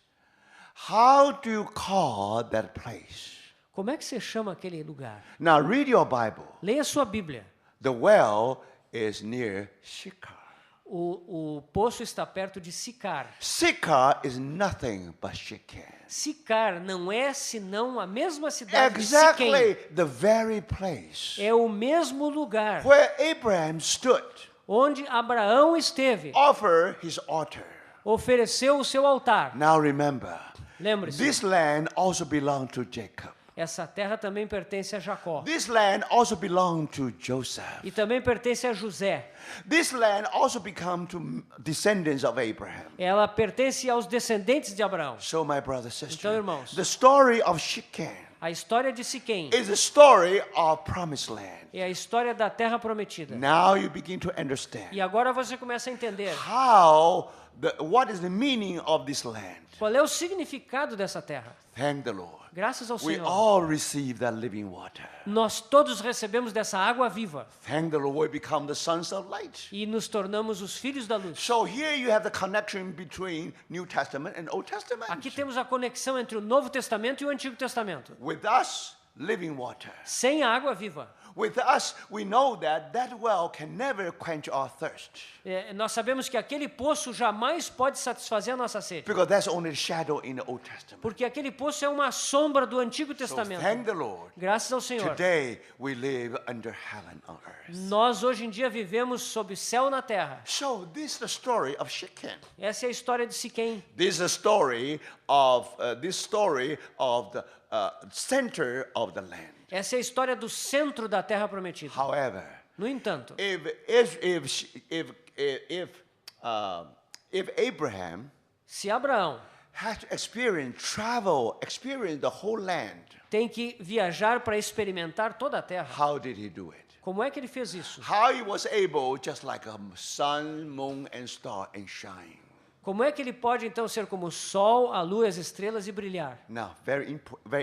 how do you call that place? Como é que se chama aquele lugar? Now, read your Bible. Leia sua Bíblia. The well is near Sychar. O poço está perto de Sicar. Sychar is nothing but Shechem. Sicar não é senão a mesma cidade de Exactly Siquém. the very place É o mesmo lugar where Abraham stood, onde Abraão esteve, offered his altar. ofereceu o seu altar. Now remember, Lembre-se, this land also belonged to Jacob. essa terra também pertence a Jacó. This land also belonged to Joseph. E também pertence a José. This land also become to descendants of Abraham. Ela pertence aos descendentes de Abraão. So, my brother, sister, Então, irmãos, the story of Shechem a história de Siquém is the story of promised land. é a história da terra prometida. Now you begin to understand E agora você começa a entender what is the meaning of this land. qual é o significado dessa terra. Thank the Lord. Graças ao We Senhor. all receive that living water. Nós todos recebemos dessa água viva Thank the Lord, we become the sons of light. e nos tornamos os filhos da luz. So here you have the connection between New Testament and Old Testament. Aqui temos a conexão entre o Novo Testamento e o Antigo Testamento. With us, living water. Sem a água viva. With us, we know that well can never quench our thirst. Nós sabemos que aquele poço jamais pode satisfazer a nossa sede. Because that's only a shadow in the Old Testament. Porque aquele poço é uma sombra do Antigo So Testamento. thank the Lord. Graças ao Senhor. Today we live under heaven on earth. Nós hoje em dia vivemos sob céu na terra. So this is the story of Shechem. Essa é a história de Siquém. This is the story of the center of the land. Essa é a história do centro da terra prometida. However, No entanto, if Abraham se Abraão had to experience the whole land, tem que viajar para experimentar toda a terra, how did he do it? como é que ele fez isso? How he was able, just like a sun, moon, and star, and shine. Como é que ele pode então ser como o sol, a lua, as estrelas e brilhar? Now, very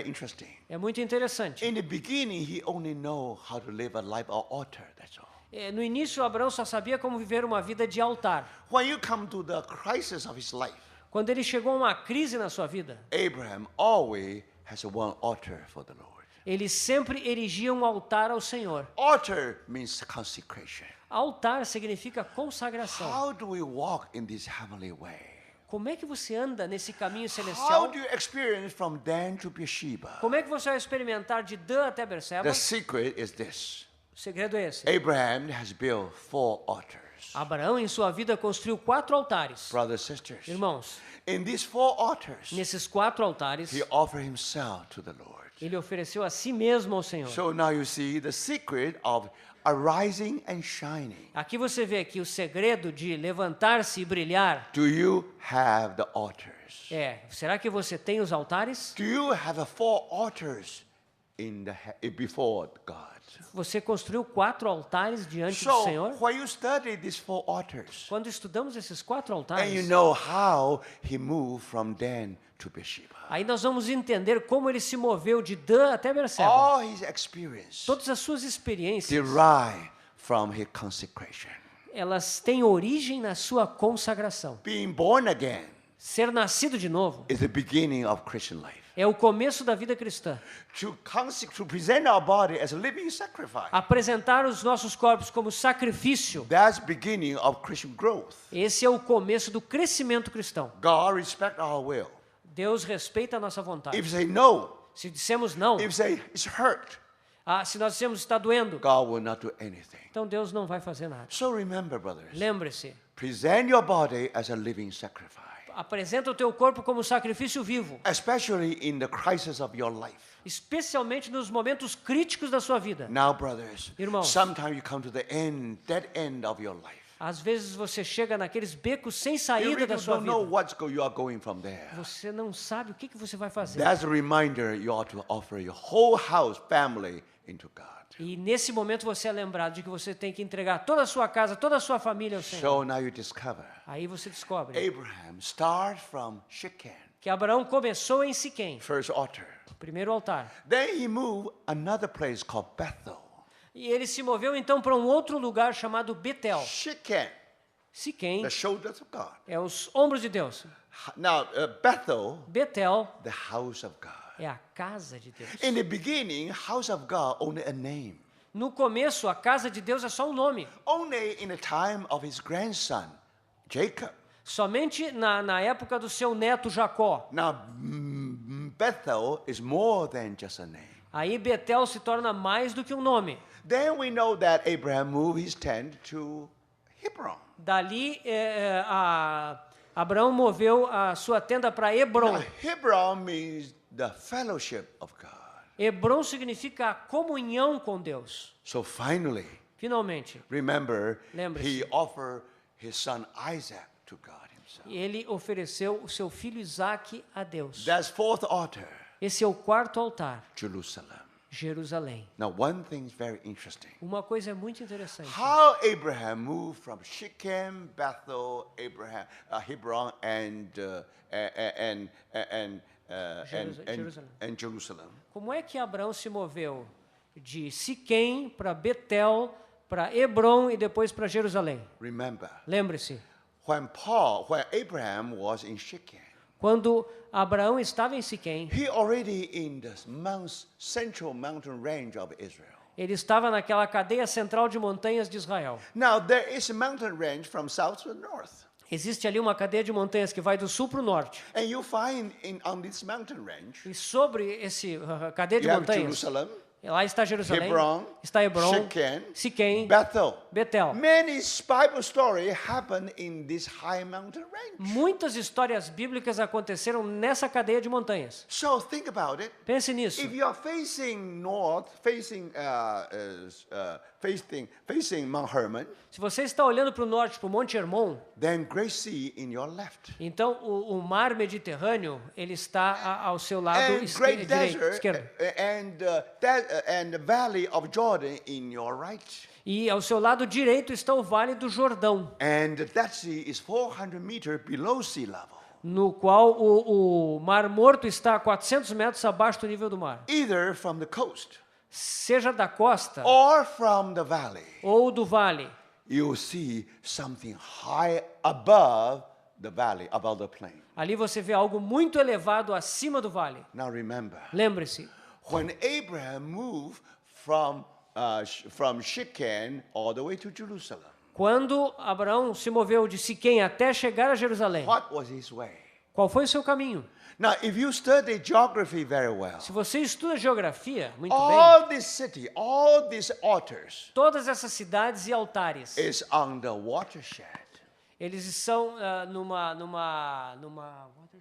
interesting. É muito interessante. In the beginning, he only know how to live a life of altar. That's all. No início, Abraão só sabia como viver uma vida de altar. When you come to the crisis of his life, Quando ele chegou a uma crise na sua vida, Abraham always has one altar for the Lord. ele sempre erigia um altar ao Senhor. Altar means consecration. Altar significa consagração. How do we walk in this heavenly way? Como é que você anda nesse caminho How celestial? do you experience from Dan to Beersheba? Como é que você vai experimentar de Dan até Berseba? The secret is this. O segredo é esse. Abraham has built 4 altars. Abraão, em sua vida, construiu 4 altares. Brothers and sisters, Irmãos, in these 4 altars, nesses 4 altares, he offered himself to the Lord. Ele ofereceu a si mesmo ao Senhor. So now you see the secret of arising and shining. Aqui você vê que o segredo de levantar-se e brilhar Do you have the altars? será que você tem os altares? Do you have 4 altars before God? Você construiu 4 altares diante do So Senhor? when you study these 4 altars, Quando estudamos esses 4 and you altares, know how he moved from Dan to Beersheba. aí nós vamos entender como ele se moveu de Dan até Berseba. All his experience Todas as suas experiências, derive from his consecration. elas têm origem na sua consagração. Being born again Ser nascido de novo is the beginning of Christian life. é o começo da vida cristã. To present our body as a living sacrifice, Apresentar os nossos corpos como sacrifício, that's beginning of Christian growth. esse é o começo do crescimento cristão. God respect our will. Deus respeita a nossa vontade. If say no, Se dissemos não, if say it's hurt, se nós dissemos está doendo, God will not do anything. então Deus não vai fazer nada. So remember, brothers, Lembre-se, present your body as a living sacrifice, apresenta o teu corpo como sacrifício vivo, especially in the crisis of your life. especialmente nos momentos críticos da sua vida. Now, brothers, Irmãos. sometimes you come to the dead end of your life. Às vezes você chega naqueles becos sem You saída really da sua don't know vida. you are going from there. Você não sabe o que você vai fazer. That's a reminder you ought to offer your whole house, family into God. E nesse momento você é lembrado de que você tem que entregar toda a sua casa, toda a sua família ao Senhor. So now you discover Aí você descobre Abraham start from Shechem, que Abraão começou em Siquém, first altar. o primeiro altar. Then he moved another place called Bethel. E ele se moveu então para um outro lugar chamado Betel. Shechem, Siquém the shoulders of God. é os ombros de Deus. Now, Bethel, Betel the house of God. é a casa de Deus. In the beginning, house of God only a name. No começo, a casa de Deus é só um nome. Only in the time of his grandson, Jacob. Somente na época do seu neto Jacó. Now, Bethel is more than just a name. Aí Betel se torna mais do que um nome. Then we know that Abraham moved his tent to Hebron. Dali, Abraão moveu a sua tenda para Hebron. Now, Hebron means the fellowship of God. Hebron significa a comunhão com Deus. So finally, Finalmente, remember, Lembre-se. he offered his son Isaac to God himself. ele ofereceu o seu filho Isaque a Deus. That's fourth altar, Esse é o quarto altar, Jerusalem. Jerusalém. Now, one thing is very interesting. Uma coisa muito interessante. How Abraham moved from Shechem, Bethel, Hebron, and Jerusalem. Como é que Abraão se moveu de Siquém para Betel, para Hebron e depois para Jerusalém? Remember, Lembre-se, when Abraham was in Shechem, quando Abraão estava em Siquém, he already in the central mountain range of Israel. ele estava naquela cadeia central de montanhas de Israel. Now there is a mountain range from south to north, Existe ali uma cadeia de montanhas que vai do sul para o norte. and you find on this mountain range E sobre esse cadeia de you have montanhas, Jerusalem, lá está Jerusalém, Hebron, está Hebron, Shechem, Siquém, Bethel. Betel. Many Bible stories happen in this high mountain range. Muitas histórias bíblicas aconteceram nessa cadeia de montanhas. So think about it. Pense nisso. If you are facing north, facing Mount Hermon, Se você está olhando para o norte, para o Monte Hermon, then Great Sea in your left, então o mar Mediterrâneo ele está ao seu lado and Great direito, Desert, esquerdo. and the Valley of Jordan in your right. E ao seu lado direito está o Vale do Jordão, And the Dead Sea is 400 meters below sea level. no qual o Mar Morto está a 400 metros abaixo do nível do mar. Either from the coast Seja da costa or from the valley, ou do vale, you see something high above the valley, above the plain. ali você vê algo muito elevado acima do vale. Now remember, Lembre-se, when Abraham moved from Shechem all the way to Jerusalem, quando Abraão se moveu de Siquém até chegar a Jerusalém, what was his way? qual foi o seu caminho? Now, if you study geography very well, Se você estuda geografia muito bem, all this city, all these altars todas essas cidades e altares, is on the watershed. eles são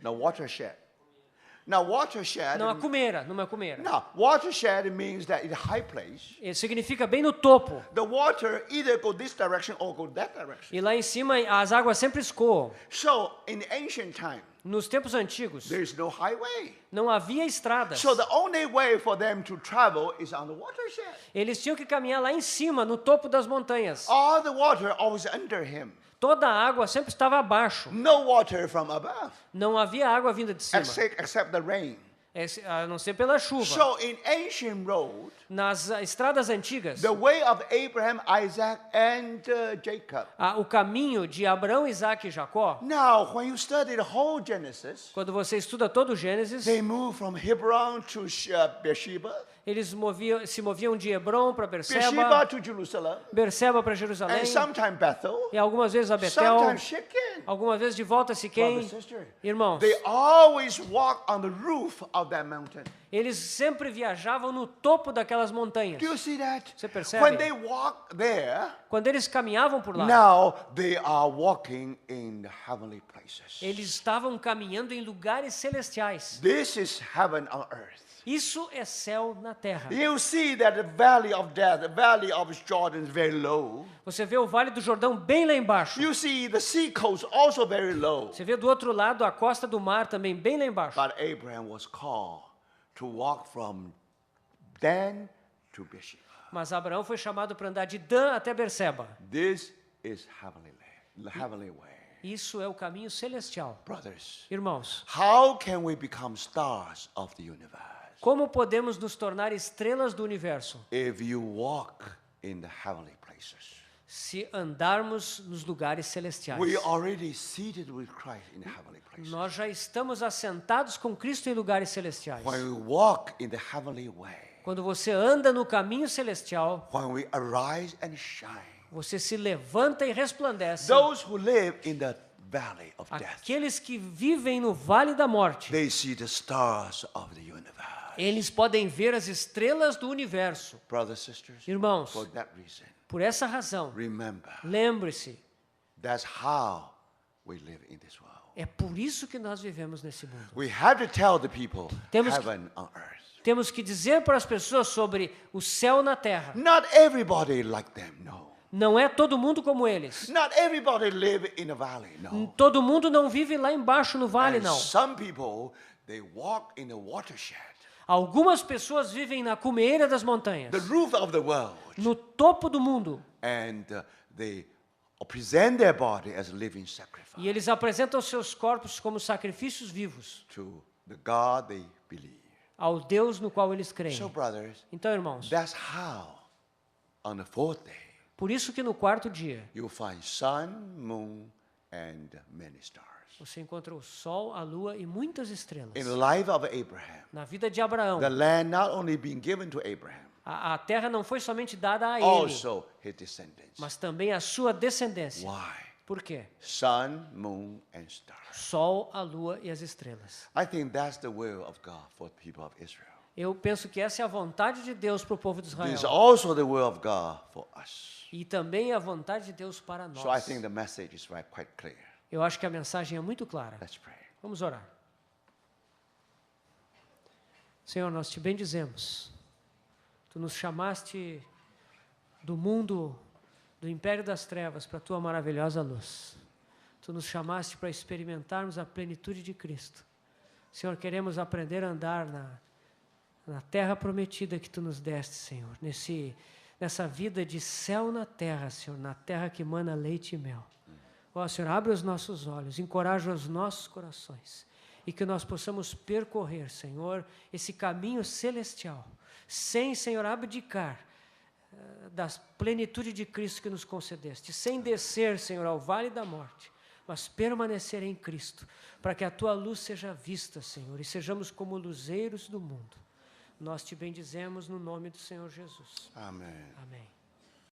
The watershed. Now, watershed. Não a cumeira, numa cumeira. Now, watershed means that in a high place, Significa bem no topo. the water either go this direction or go that direction. E lá em cima as águas sempre escoam. So, in ancient time, Nos tempos antigos, there is no highway. não havia estradas. So the only way for them to travel is on the watershed. Eles tinham que caminhar lá em cima, no topo das montanhas. All the water always under him. Toda a água sempre estava abaixo. No water from above, Não havia água vinda de cima, except the rain. a não ser pela chuva. So in ancient road, Nas estradas antigas, the way of Abraham, Isaac, and Jacob. o caminho de Abraão, Isaque e Jacó, Now, when you study the whole Genesis, quando você estuda todo o Gênesis, they move from Hebron to Beersheba, eles se moviam de Hebrom para Beersheba Berseba, to Jerusalem, Berseba para Jerusalém, and sometimes Bethel, e algumas vezes a Betel, sometimes Shechem. algumas vezes de volta a Siquém. Brother, sister, Irmãos, they always walk on the roof of that mountain. eles sempre viajavam no topo daquelas montanhas. Do you see that? Você percebe? When they walk there, Quando eles caminhavam por lá, now they are walking in the heavenly places. eles estavam caminhando em lugares celestiais. This is heaven on earth. Isso é céu na terra. You see that the valley of death, the valley of Jordan is very low. Você vê o Vale do Jordão bem lá embaixo. You see the sea coast also very low. Você vê do outro lado a costa do mar também bem lá embaixo. But Abraham was called to walk from Dan to Beersheba. Mas Abraão foi chamado para andar de Dan até Berseba. This is heavenly land, the heavenly way. Isso é o caminho celestial. Brothers, Irmãos, how can we become stars of the universe? como podemos nos tornar estrelas do universo? If you walk in the heavenly places. Se andarmos nos lugares celestiais. We are already seated with Christ in the heavenly places. Nós já estamos assentados com Cristo em lugares celestiais. When we walk in the heavenly way, Quando você anda no caminho celestial, when we arise and shine, você se levanta e resplandece. those who live in the valley of death, Aqueles que vivem no vale da morte, they see the stars of the universe. eles podem ver as estrelas do universo. Brothers, sisters, Irmãos, for that reason, por essa razão, remember, lembre-se, that's how we live in this world. é por isso que nós vivemos nesse mundo. We have to tell the people Temos que- heaven on earth. Temos que dizer para as pessoas sobre o céu na terra. Not everybody like them, no. Não é todo mundo como eles. Not everybody live in a valley, no. Todo mundo não vive lá embaixo no vale, And não. some people, they walk in a watershed, Algumas pessoas vivem na cumeira das montanhas, the roof of the world, no topo do mundo, and they present their body as a living sacrifice e eles apresentam seus corpos como sacrifícios vivos to the God they believe. ao Deus no qual eles creem. So, brothers, Então, irmãos, that's how on the fourth day por isso que no quarto dia you'll find sun, moon, and many stars. você encontra o sol, a lua e muitas estrelas. In the life of Abraham, Na vida de Abraão, the land not only being given to Abraham, a terra não foi somente dada a ele, also his descendants. mas também a sua descendência. Why? Por quê? Sun, moon, and stars. Sol, a lua e as estrelas. I think that's the will of God for the people of Israel. Eu penso que essa é a vontade de Deus para o povo de This is Israel. also the will of God for us. E também a vontade de Deus para So I nós. think the message is quite clear. Eu acho que a mensagem é muito clara. Let's pray. Vamos orar. Senhor, nós te bendizemos. Tu nos chamaste do mundo, do império das trevas, para a tua maravilhosa luz. Tu nos chamaste para experimentarmos a plenitude de Cristo. Senhor, queremos aprender a andar na terra prometida que tu nos deste, Senhor. Nessa vida de céu na terra, Senhor, na terra que emana leite e mel. Ó, Senhor, abre os nossos olhos, encoraja os nossos corações e que nós possamos percorrer, Senhor, esse caminho celestial, sem, Senhor, abdicar da plenitude de Cristo que nos concedeste, sem descer, Senhor, ao vale da morte, mas permanecer em Cristo, para que a tua luz seja vista, Senhor, e sejamos como luzeiros do mundo. Nós te bendizemos no nome do Senhor Jesus. Amen. Amém.